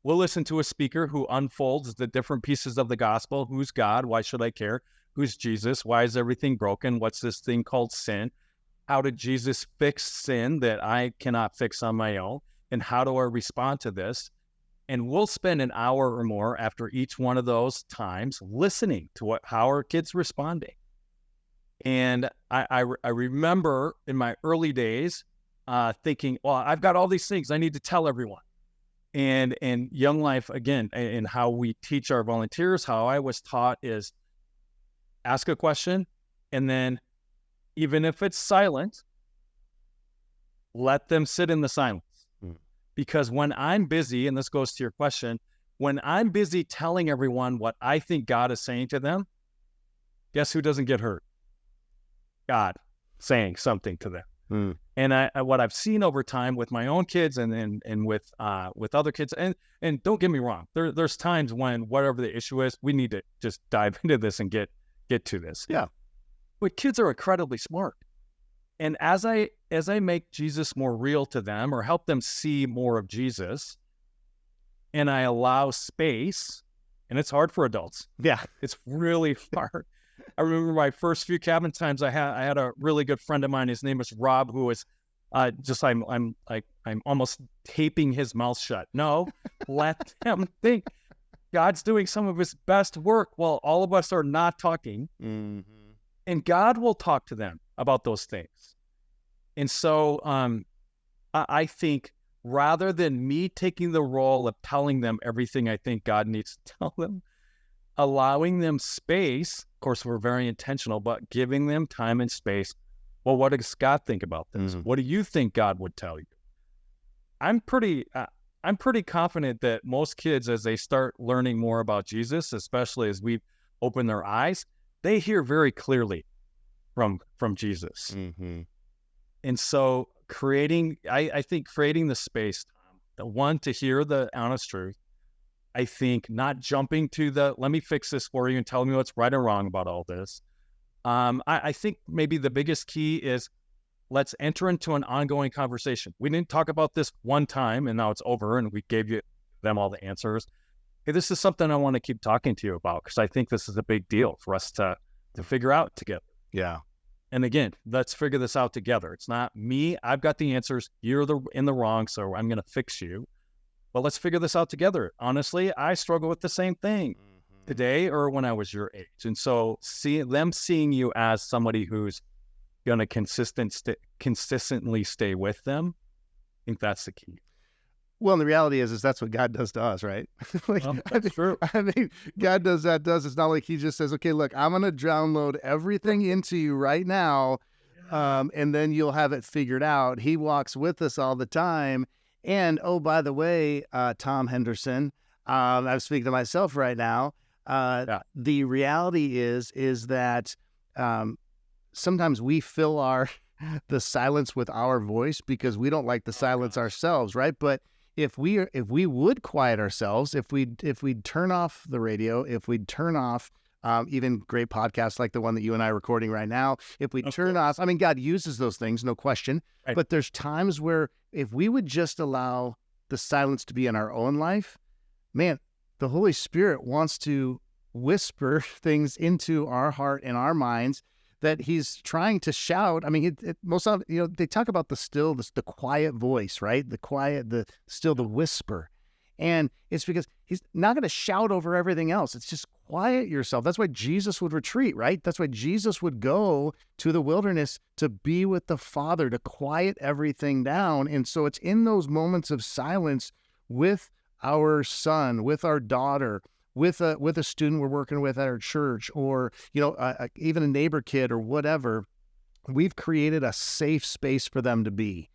we'll listen to a speaker who unfolds the different pieces of the gospel. Who's God? Why should I care? Who's Jesus? Why is everything broken? What's this thing called sin? How did Jesus fix sin that I cannot fix on my own? And how do I respond to this? And we'll spend an hour or more after each one of those times listening to how are kids responding. And I remember in my early days thinking, well, I've got all these things I need to tell everyone. And Young Life, again, and how we teach our volunteers, how I was taught is ask a question, and then even if it's silent, let them sit in the silence. Because when I'm busy, and this goes to your question, when I'm busy telling everyone what I think God is saying to them, guess who doesn't get hurt? God saying something to them. And what I've seen over time with my own kids and with other kids, and don't get me wrong, there's times when whatever the issue is, we need to just dive into this and get to this. Yeah. But kids are incredibly smart. And as I make Jesus more real to them, or help them see more of Jesus, and I allow space, and it's hard for adults. Yeah. It's really hard. I remember my first few cabin times. I had a really good friend of mine. His name was Rob, who was I'm almost taping his mouth shut. No, let him think. God's doing some of his best work while all of us are not talking. Mm-hmm. And God will talk to them about those things. And so I think rather than me taking the role of telling them everything I think God needs to tell them, allowing them space, of course, we're very intentional, but giving them time and space. Well, what does God think about this? Mm-hmm. What do you think God would tell you? I'm pretty confident that most kids, as they start learning more about Jesus, especially as we open their eyes, they hear very clearly from Jesus. Mm-hmm. And so I think creating the space, the one to hear the honest truth, I think not jumping to let me fix this for you and tell me what's right or wrong about all this. I think maybe the biggest key is let's enter into an ongoing conversation. We didn't talk about this one time and now it's over and we gave them all the answers. Hey, this is something I want to keep talking to you about because I think this is a big deal for us to figure out together. Yeah. And again, let's figure this out together. It's not me. I've got the answers. You're in the wrong, so I'm going to fix you. But let's figure this out together. Honestly, I struggle with the same thing today or when I was your age. And so seeing you as somebody who's going to consistently stay with them, I think that's the key. Well, and the reality is that's what God does to us, right? That's true. I mean, God does that to us. It's not like he just says, okay, look, I'm going to download everything into you right now, and then you'll have it figured out. He walks with us all the time. And, oh, by the way, Tom Henderson, I'm speaking to myself right now. The reality is that sometimes we fill the silence with our voice because we don't like the silence ourselves, right? But if we would quiet ourselves, if we'd turn off the radio, if we'd turn off even great podcasts like the one that you and I are recording right now, if we turn off, I mean, God uses those things, no question. Right. But there's times where if we would just allow the silence to be in our own life, man, the Holy Spirit wants to whisper things into our heart and our minds that he's trying to shout. I mean, they talk about the quiet voice, right? The whisper. And it's because he's not going to shout over everything else. It's just quiet yourself. That's why Jesus would retreat, right? That's why Jesus would go to the wilderness to be with the Father, to quiet everything down. And so it's in those moments of silence with our son, with our daughter, with a student we're working with at our church, or even a neighbor kid or whatever, we've created a safe space for them to be.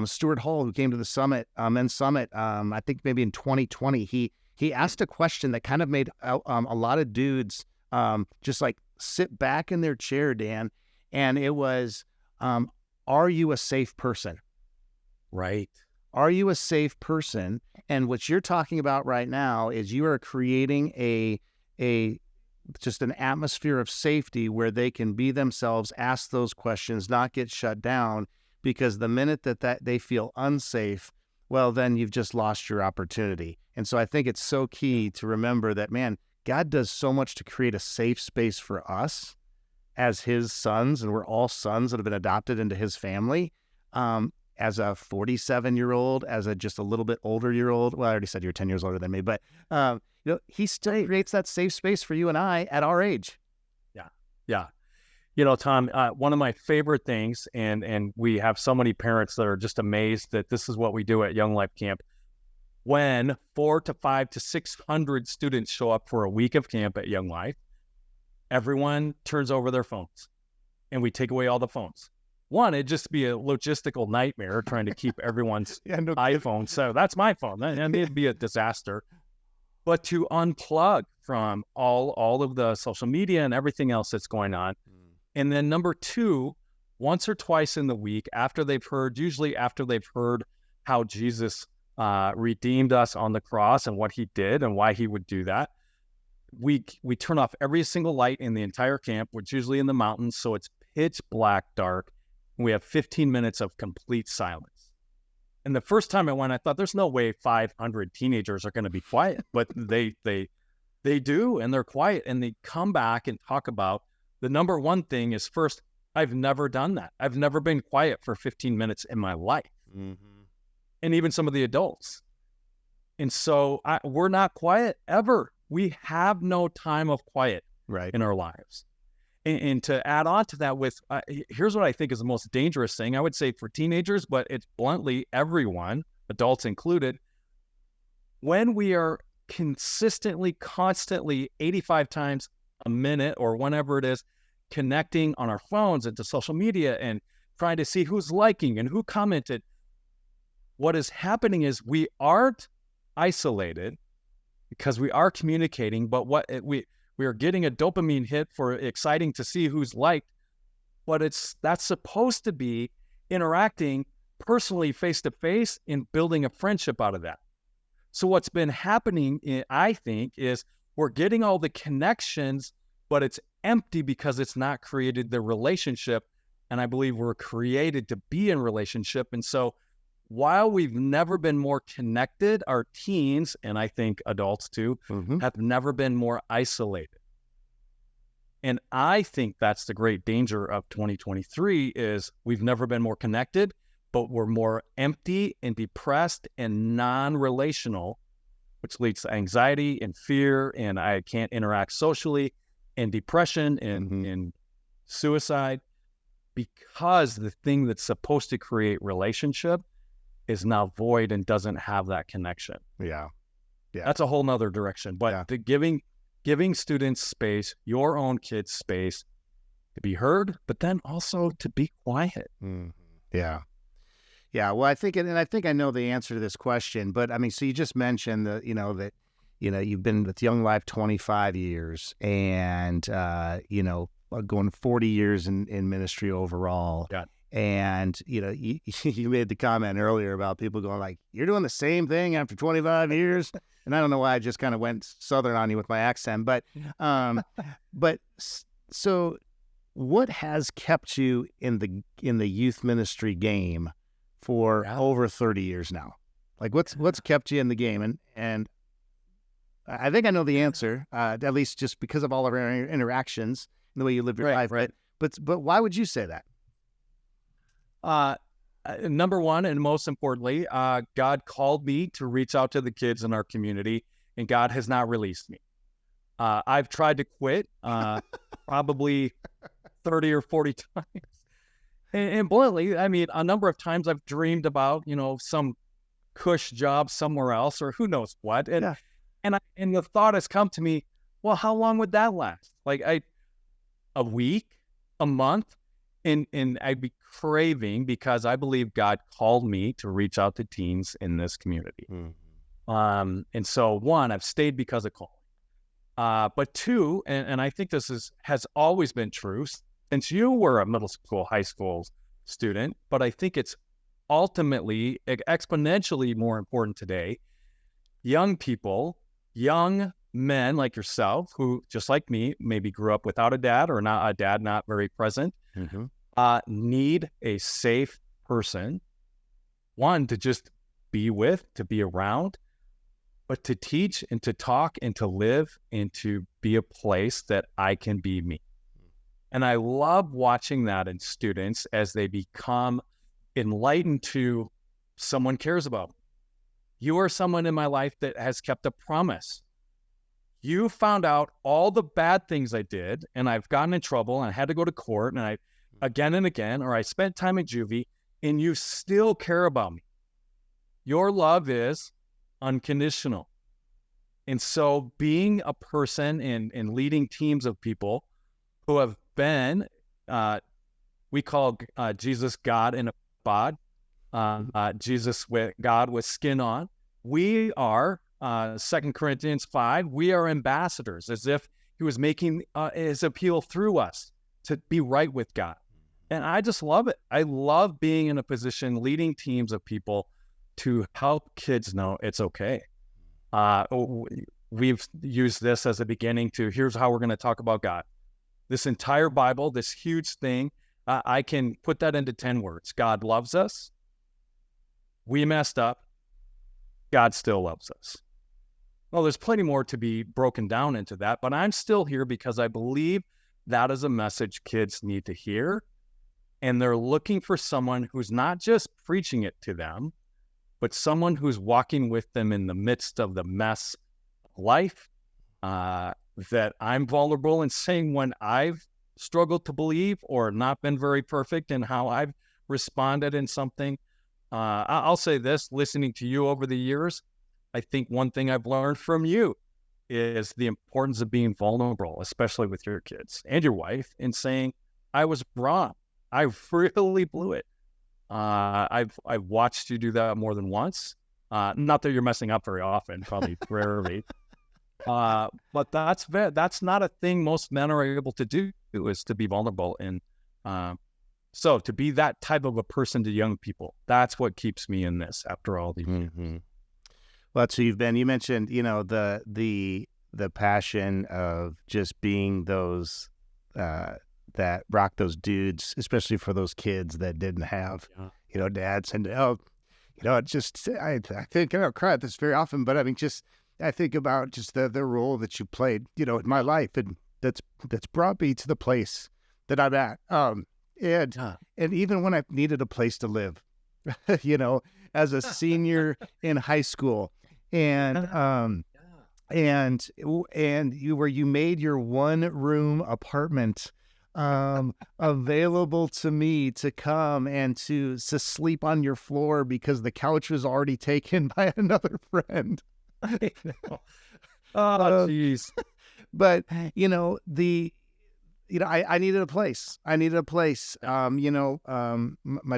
Stuart Hall, who came to the summit, Men's Summit, I think maybe in 2020, he asked a question that kind of made a lot of dudes just like sit back in their chair, Dan, and it was, are you a safe person? Right. Are you a safe person? And what you're talking about right now is you are creating just an atmosphere of safety where they can be themselves, ask those questions, not get shut down, because the minute that they feel unsafe, well, then you've just lost your opportunity. And so I think it's so key to remember that, man, God does so much to create a safe space for us as his sons, and we're all sons that have been adopted into his family. As a 47-year-old, as a just a little bit older year old, well, I already said you're 10 years older than me, but he still creates that safe space for you and I at our age. Yeah. Tom, one of my favorite things, and we have so many parents that are just amazed that this is what we do at Young Life Camp. When 400 to 500 to 600 students show up for a week of camp at Young Life, everyone turns over their phones, and we take away all the phones. One, it'd just be a logistical nightmare trying to keep everyone's iPhone. So that's my phone. And it'd be a disaster. But to unplug from all of the social media and everything else that's going on. And then number two, once or twice in the week, usually after they've heard how Jesus redeemed us on the cross and what he did and why he would do that, we turn off every single light in the entire camp, which is usually in the mountains. So it's pitch black dark. We have 15 minutes of complete silence. And the first time I went, I thought there's no way 500 teenagers are going to be quiet, but they do, and they're quiet, and they come back and talk about the number one thing is, first, I've never done that. I've never been quiet for 15 minutes in my life. Mm-hmm. And even some of the adults. And so we're not quiet ever. We have no time of quiet in our lives. And to add on to that with, here's what I think is the most dangerous thing. I would say for teenagers, but it's bluntly everyone, adults included. When we are consistently, constantly, 85 times a minute or whenever it is, connecting on our phones and to social media and trying to see who's liking and who commented, what is happening is we aren't isolated because we are communicating, but we are getting a dopamine hit for exciting to see who's liked, but that's supposed to be interacting personally face-to-face and building a friendship out of that. So what's been happening, I think, is we're getting all the connections, but it's empty because it's not created the relationship. And I believe we're created to be in relationship. And so while we've never been more connected, our teens, and I think adults too, have never been more isolated. And I think that's the great danger of 2023 is we've never been more connected, but we're more empty and depressed and non-relational, which leads to anxiety and fear, and I can't interact socially, and depression and suicide, because the thing that's supposed to create relationship is now void and doesn't have that connection. Yeah. That's a whole nother direction. But the giving students space, your own kids space to be heard, but then also to be quiet. Yeah. Well, I think I know the answer to this question, but I mean, so you just mentioned that you've been with Young Life 25 years and, going 40 years in ministry overall. Yeah. And, you made the comment earlier about people going like, you're doing the same thing after 25 years. And I don't know why I just kind of went Southern on you with my accent, but so what has kept you in the youth ministry game for over 30 years now? Like what's kept you in the game? And I think I know the answer, at least just because of all of our interactions and the way you live your life. Right. But why would you say that? Number one, and most importantly, God called me to reach out to the kids in our community, and God has not released me. I've tried to quit, probably 30 or 40 times. And bluntly, I mean, a number of times I've dreamed about, some cush job somewhere else or who knows what. And the thought has come to me, well, how long would that last? Like a week, a month? And I'd be craving, because I believe God called me to reach out to teens in this community. And so one, I've stayed because of calling. But two, and I think this has always been true since you were a middle school, high school student, but I think it's ultimately exponentially more important today. Young people, young men like yourself, who just like me, maybe grew up without a dad or not a dad, not very present, need a safe person, one, to just be with, to be around, but to teach and to talk and to live and to be a place that I can be me. And I love watching that in students as they become enlightened to someone cares about me. You are someone in my life that has kept a promise. You found out all the bad things I did, and I've gotten in trouble, and I had to go to court, and I again and again, or I spent time in juvie, and you still care about me. Your love is unconditional. And so being a person and leading teams of people who have been, we call Jesus God in a bod, Jesus with God with skin on. We are, 2 Corinthians 5, we are ambassadors, as if he was making his appeal through us to be right with God. And I just love it. I love being in a position leading teams of people to help kids know it's okay. We've used this as a beginning to, here's how we're going to talk about God. This entire Bible, this huge thing, I can put that into 10 words. God loves us. We messed up. God still loves us. Well, there's plenty more to be broken down into that, but I'm still here because I believe that is a message kids need to hear. And they're looking for someone who's not just preaching it to them, but someone who's walking with them in the midst of the mess of life, that I'm vulnerable in saying when I've struggled to believe or not been very perfect in how I've responded in something. I'll say this, listening to you over the years, I think one thing I've learned from you is the importance of being vulnerable, especially with your kids and your wife, in saying, I was wrong. I really blew it. I've watched you do that more than once. Not that you're messing up very often, probably rarely. But that's not a thing most men are able to do, is to be vulnerable. And so to be that type of a person to young people, that's what keeps me in this after all these years. Well, so you mentioned, the passion of just being those, that rock those dudes, especially for those kids that didn't have, dads. And, I think, I cry at this very often, but I mean, I think about just the role that you played, in my life, and that's brought me to the place that I'm at. And even when I needed a place to live, as a senior in high school, and you made your 1-room apartment available to me to come and to sleep on your floor because the couch was already taken by another friend. I know. Oh, jeez. But I needed a place. My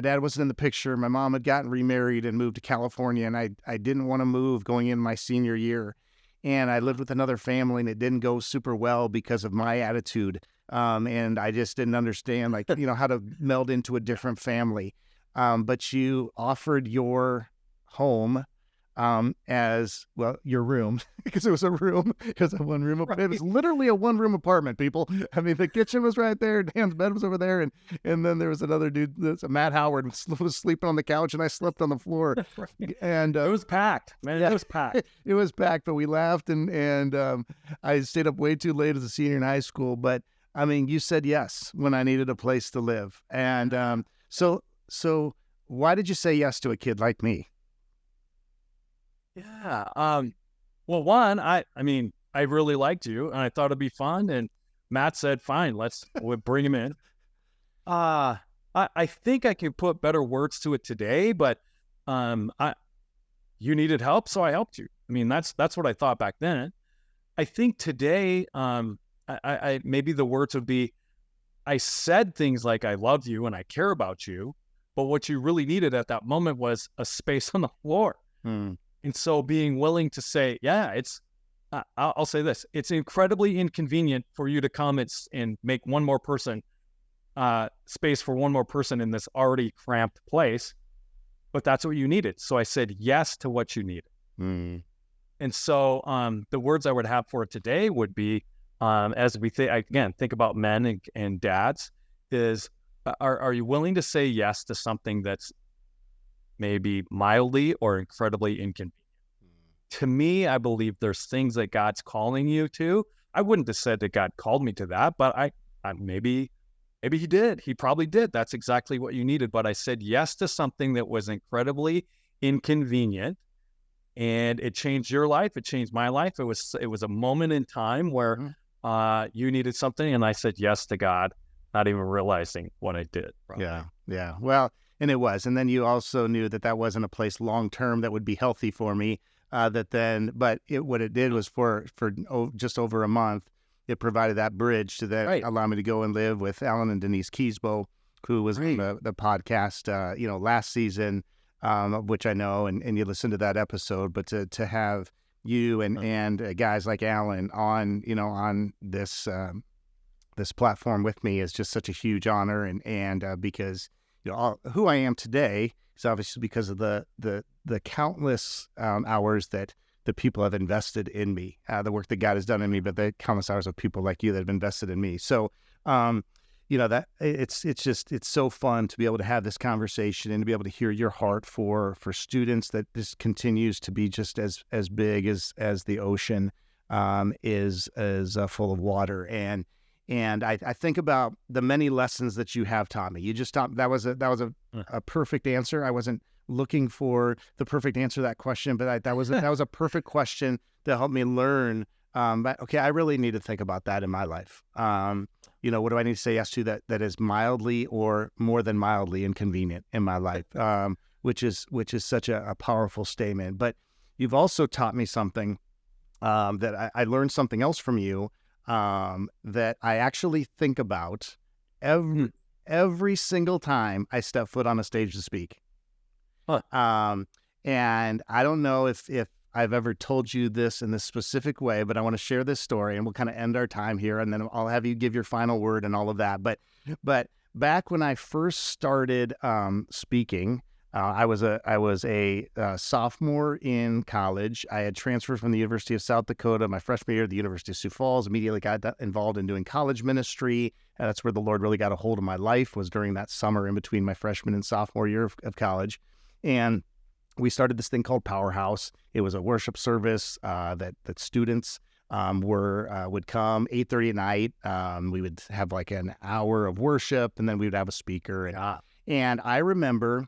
dad wasn't in the picture. My mom had gotten remarried and moved to California, and I didn't want to move going in my senior year. And I lived with another family, and it didn't go super well because of my attitude. And I just didn't understand, how to meld into a different family. But you offered your home as well, your room, because it was a 1-room apartment. It was literally a 1-room apartment, people. I mean, the kitchen was right there, Dan's bed was over there, and then there was another dude, Matt Howard, was sleeping on the couch, and I slept on the floor. And it was packed, man. Yeah. It was packed. It was packed, but we laughed, and I stayed up way too late as a senior in high school. But I mean, you said yes when I needed a place to live, and so why did you say yes to a kid like me? Yeah. Well, one, I mean, I really liked you, and I thought it'd be fun. And Matt said, "Fine, we'll bring him in." I think I can put better words to it today, but you needed help, so I helped you. I mean, that's what I thought back then. I think today, I maybe the words would be, I said things like I love you and I care about you, but what you really needed at that moment was a space on the floor. And so being willing to say, yeah, I'll say this, it's incredibly inconvenient for you to come and make one more person, space for one more person in this already cramped place, but that's what you needed. So I said yes to what you needed. And so the words I would have for it today would be, as we think about men and dads, is are you willing to say yes to something that's maybe mildly or incredibly inconvenient? To me, I believe there's things that God's calling you to. I wouldn't have said that God called me to that, but I maybe he did. He probably did. That's exactly what you needed. But I said yes to something that was incredibly inconvenient, and it changed your life. It changed my life. It was a moment in time where you needed something, and I said yes to God, not even realizing what I did. Probably. Yeah. Well, and it was. And then you also knew that wasn't a place long term that would be healthy for me. What it did was for just over a month, it provided that bridge to then allow me to go and live with Alan and Denise Keysbo, who was on the podcast, last season, which I know, and you listened to that episode. But to have you and guys like Alan on this platform with me is just such a huge honor, and because who I am today is obviously because of the countless hours that the people have invested in me, the work that God has done in me, but the countless hours of people like you that have invested in me. So, that it's so fun to be able to have this conversation and to be able to hear your heart for students, that this continues to be just as big as the ocean is full of water. And And I think about the many lessons that you have taught me. You just taught, that was a perfect answer. I wasn't looking for the perfect answer to that question, but that was a perfect question to help me learn. But okay, I really need to think about that in my life. What do I need to say yes to that is mildly or more than mildly inconvenient in my life? Which is such a powerful statement. But you've also taught me something that I learned something else from you that I actually think about every single time I step foot on a stage to speak. And I don't know if I've ever told you this in this specific way, but I want to share this story, and we'll kind of end our time here, and then I'll have you give your final word and all of that. But back when I first started speaking, I was a sophomore in college. I had transferred from the University of South Dakota my freshman year to the University of Sioux Falls. Immediately got involved in doing college ministry. And that's where the Lord really got a hold of my life, was during that summer in between my freshman and sophomore year of college. And we started this thing called Powerhouse. It was a worship service that students would come 8:30 at night. We would have like an hour of worship, and then we would have a speaker. And I remember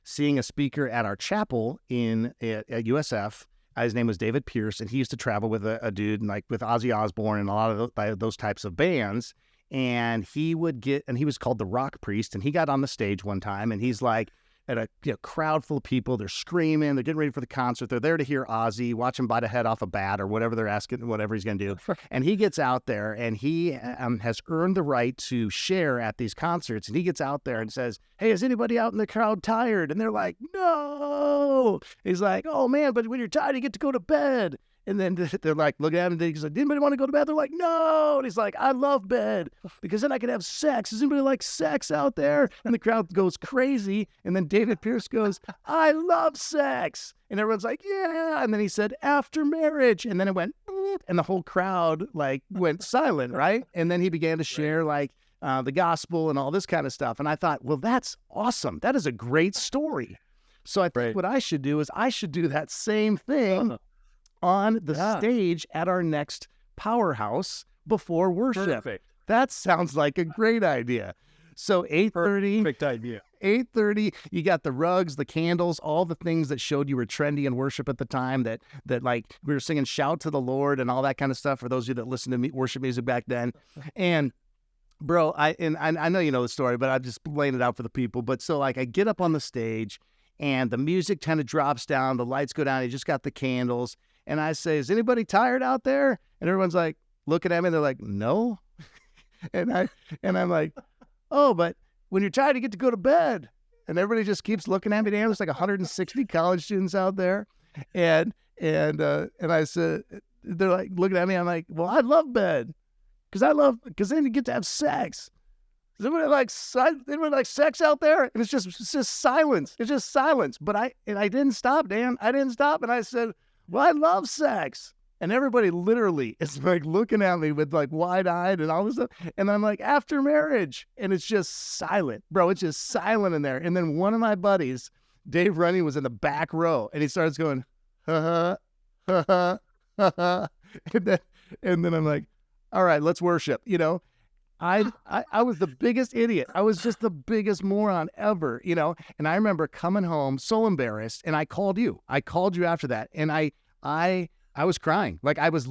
seeing a speaker at our chapel at USF. His name was David Pierce, and he used to travel with a dude like with Ozzy Osbourne and a lot of those types of bands. And he was called the Rock Priest, and he got on the stage one time, and he's like, at a crowd full of people, they're screaming, they're getting ready for the concert, they're there to hear Ozzy, watch him bite a head off a bat or whatever they're asking, whatever he's going to do. And he gets out there, and he has earned the right to share at these concerts. And he gets out there and says, "Hey, is anybody out in the crowd tired?" And they're like, "No." He's like, "Oh man, but when you're tired, you get to go to bed." And then they're like, look at him, and he's like, "Anybody want to go to bed?" They're like, "No." And he's like, "I love bed because then I can have sex. Does anybody like sex out there?" And the crowd goes crazy. And then David Pierce goes, "I love sex." And everyone's like, "Yeah." And then he said, "After marriage." And then it went, and the whole crowd like went silent, right? And then he began to share like the gospel and all this kind of stuff. And I thought, well, that's awesome. That is a great story. So I think what I should do is I should do that same thing on the stage at our next Powerhouse before worship. Perfect. That sounds like a great idea. So 8:30. Perfect idea. 8:30, you got the rugs, the candles, all the things that showed you were trendy in worship at the time, that like we were singing "Shout to the Lord" and all that kind of stuff for those of you that listened to worship music back then. And bro, I know you know the story, but I'm just laying it out for the people. But so like I get up on the stage and the music kind of drops down, the lights go down, you just got the candles. And I say, "Is anybody tired out there?" And everyone's like looking at me, and they're like, "No." and I'm like, "Oh, but when you're tired, you get to go to bed." And everybody just keeps looking at me. There's like 160 college students out there. And I said, they're like looking at me. I'm like, "Well, I love bed because then you get to have sex. Does anybody like sex out there?" And it's just silence. It's just silence. But I didn't stop, Dan. I didn't stop. And I said, "Well, I love sex." And everybody literally is like looking at me with like wide-eyed and all this stuff. And I'm like, "After marriage." And it's just silent, bro. It's just silent in there. And then one of my buddies, Dave Running, was in the back row, and he starts going, "Ha ha, ha ha, ha." And then I'm like, "All right, let's worship." I was the biggest idiot. I was just the biggest moron ever, And I remember coming home so embarrassed, and I called you. I called you after that, and I was crying. Like I was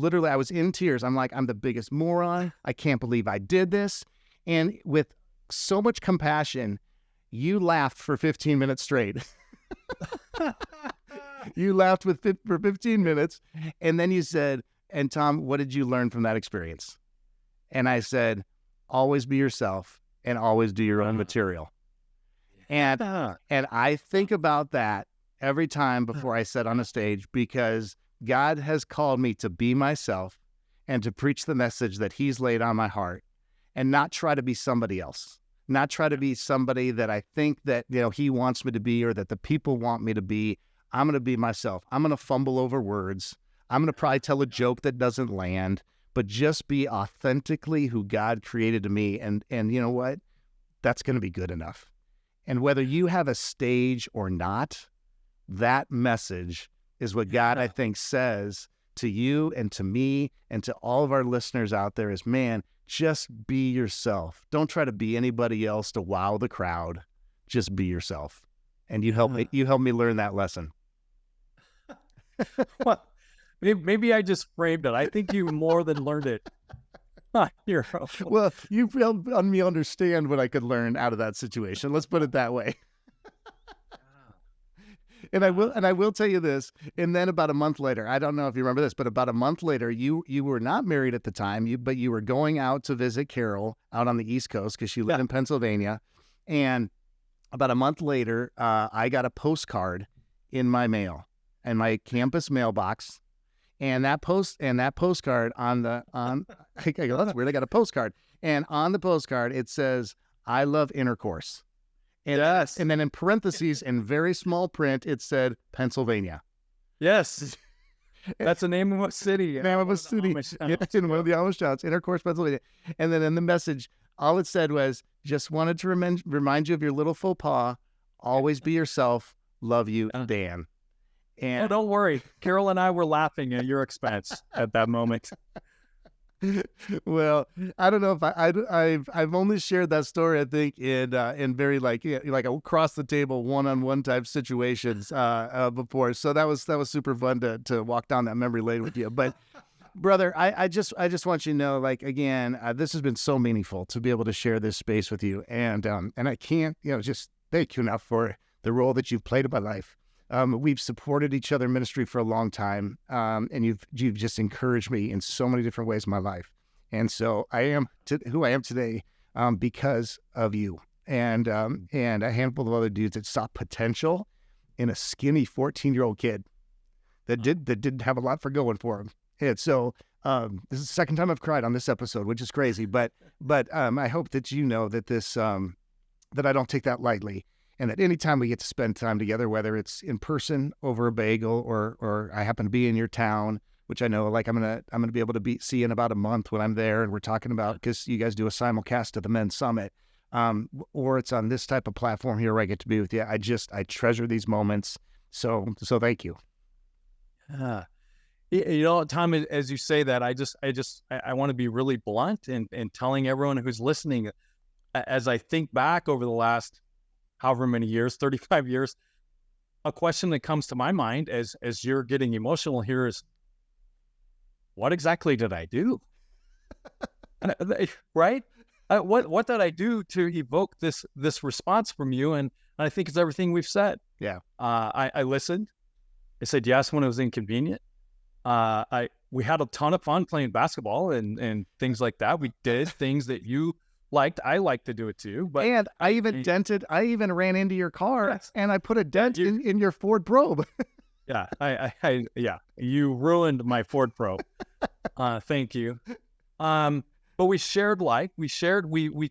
in tears. I'm like, I'm the biggest moron. I can't believe I did this. And with so much compassion, you laughed for 15 minutes straight. You laughed for 15 minutes, and then you said, "And Tom, what did you learn from that experience?" And I said, "Always be yourself and always do your own material." And I think about that every time before I set on a stage, because God has called me to be myself and to preach the message that He's laid on my heart, and not try to be somebody else, not try to be somebody that I think that He wants me to be or that the people want me to be. I'm going to be myself. I'm going to fumble over words. I'm going to probably tell a joke that doesn't land, but just be authentically who God created to me. And you know what? That's going to be good enough. And whether you have a stage or not, that message is what God, I think, says to you and to me and to all of our listeners out there is, man, just be yourself. Don't try to be anybody else to wow the crowd. Just be yourself. And you helped me learn that lesson. Well, maybe I just framed it. I think you more than learned it. Well, you helped me understand what I could learn out of that situation. Let's put it that way. And I will tell you this. And then about a month later, I don't know if you remember this, but about a month later, you were not married at the time, but you were going out to visit Carol out on the East Coast because she lived in Pennsylvania. And about a month later, I got a postcard in my mail, in my campus mailbox. And that postcard that's weird. I got a postcard, and on the postcard it says, "I love intercourse." And, yes. And then in parentheses, in very small print, it said Pennsylvania. Yes. That's the name of a city. Name of a city. It's in one of the Amish towns, Intercourse, Pennsylvania. And then in the message, all it said was, "Just wanted to remind you of your little faux pas. Always be yourself. Love you, Dan." And don't worry. Carol and I were laughing at your expense at that moment. Well, I don't know if I've only shared that story, I think, in very like across the table one-on-one type situations before. So that was super fun to walk down that memory lane with you. But brother, I just want you to know, like, again, this has been so meaningful to be able to share this space with you, and I can't just thank you enough for the role that you've played in my life. We've supported each other in ministry for a long time, and you've just encouraged me in so many different ways in my life. And so I am who I am today because of you and a handful of other dudes that saw potential in a skinny 14-year-old kid that didn't have a lot for going for him. And so this is the second time I've cried on this episode, which is crazy. But I hope that you know that this that I don't take that lightly. And that anytime we get to spend time together, whether it's in person over a bagel or I happen to be in your town, which I know, like, I'm gonna be able to see in about a month when I'm there, and we're talking about, because you guys do a simulcast of the Men's Summit, or it's on this type of platform here where I get to be with you. I treasure these moments. So thank you. Tom, as you say that, I want to be really blunt and telling everyone who's listening, as I think back over the last however many years, 35 years, a question that comes to my mind as you're getting emotional here is, what exactly did I do? Right? What did I do to evoke this response from you? And I think it's everything we've said. Yeah. I listened. I said yes when it was inconvenient. We had a ton of fun playing basketball and things like that. We did things that you liked. I like to do it too. And I even ran into your car, and I put a dent in your Ford Probe. Yeah, yeah. You ruined my Ford Probe. Thank you. But we shared life. We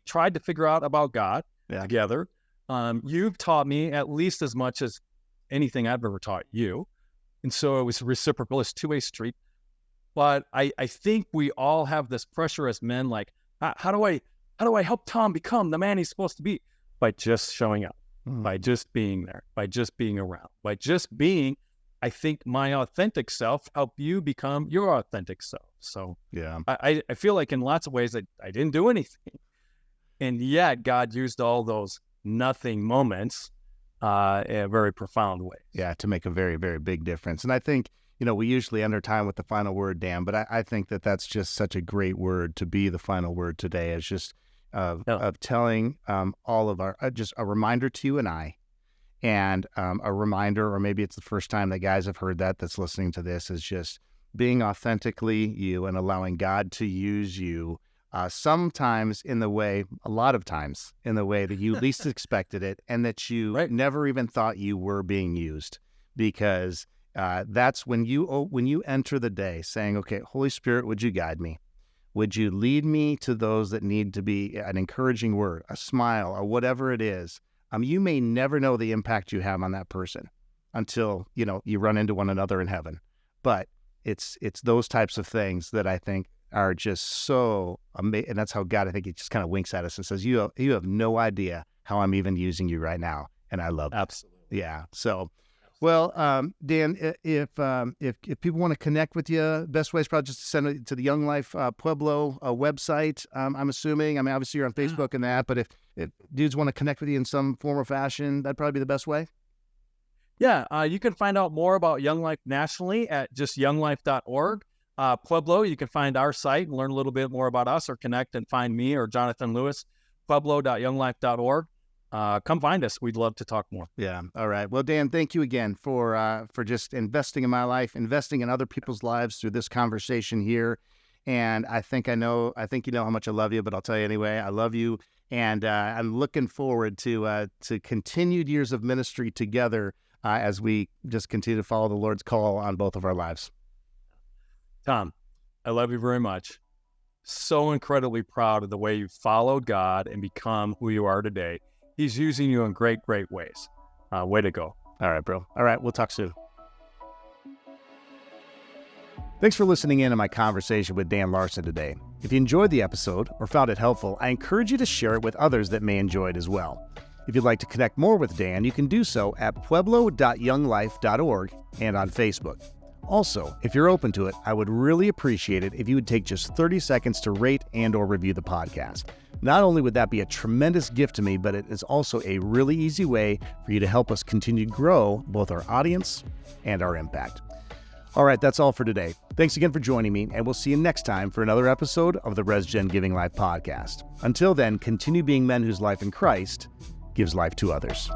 tried to figure out about God together. You've taught me at least as much as anything I've ever taught you. And so it was reciprocal. It's two-way street. But I think we all have this pressure as men, like, how do I help Tom become the man he's supposed to be? By just showing up, by just being there, by just being around, by just being, I think, my authentic self help you become your authentic self. So yeah, I feel like in lots of ways I didn't do anything. And yet God used all those nothing moments in a very profound way. Yeah, to make a very, very big difference. And I think, we usually end our time with the final word, Dan, but I think that that's just such a great word to be the final word today. It's just of telling all of our, just a reminder to you and I, and a reminder, or maybe it's the first time that guys have heard that's listening to this, is just being authentically you and allowing God to use you sometimes a lot of times in the way that you least expected it, and that you never even thought you were being used, because that's when you enter the day saying, okay, Holy Spirit, would you guide me? Would you lead me to those that need to be an encouraging word, a smile, or whatever it is? You may never know the impact you have on that person until, you run into one another in heaven. But it's those types of things that I think are just so amazing. And that's how God, I think, he just kind of winks at us and says, you have no idea how I'm even using you right now. And I love it. Absolutely. Yeah. So, Well, Dan, if people want to connect with you, best way is probably just to send it to the Young Life Pueblo website. I'm assuming. I mean, obviously you're on Facebook and that, but if dudes want to connect with you in some form or fashion, that'd probably be the best way. Yeah, you can find out more about Young Life nationally at just younglife.org. Pueblo, you can find our site and learn a little bit more about us, or connect and find me or Jonathan Lewis, pueblo.younglife.org. Come find us. We'd love to talk more. Yeah. All right. Well, Dan, thank you again for just investing in my life, investing in other people's lives through this conversation here. And I think you know how much I love you, but I'll tell you anyway, I love you. And I'm looking forward to continued years of ministry together as we just continue to follow the Lord's call on both of our lives. Tom, I love you very much. So incredibly proud of the way you followed God and become who you are today. He's using you in great, great ways. Way to go. All right, bro. All right. We'll talk soon. Thanks for listening in on my conversation with Dan Larson today. If you enjoyed the episode or found it helpful, I encourage you to share it with others that may enjoy it as well. If you'd like to connect more with Dan, you can do so at pueblo.younglife.org and on Facebook. Also, if you're open to it, I would really appreciate it if you would take just 30 seconds to rate and or review the podcast. Not only would that be a tremendous gift to me, but it is also a really easy way for you to help us continue to grow both our audience and our impact. All right, that's all for today. Thanks again for joining me, and we'll see you next time for another episode of the RESGEN Giving Life Podcast. Until then, continue being men whose life in Christ gives life to others.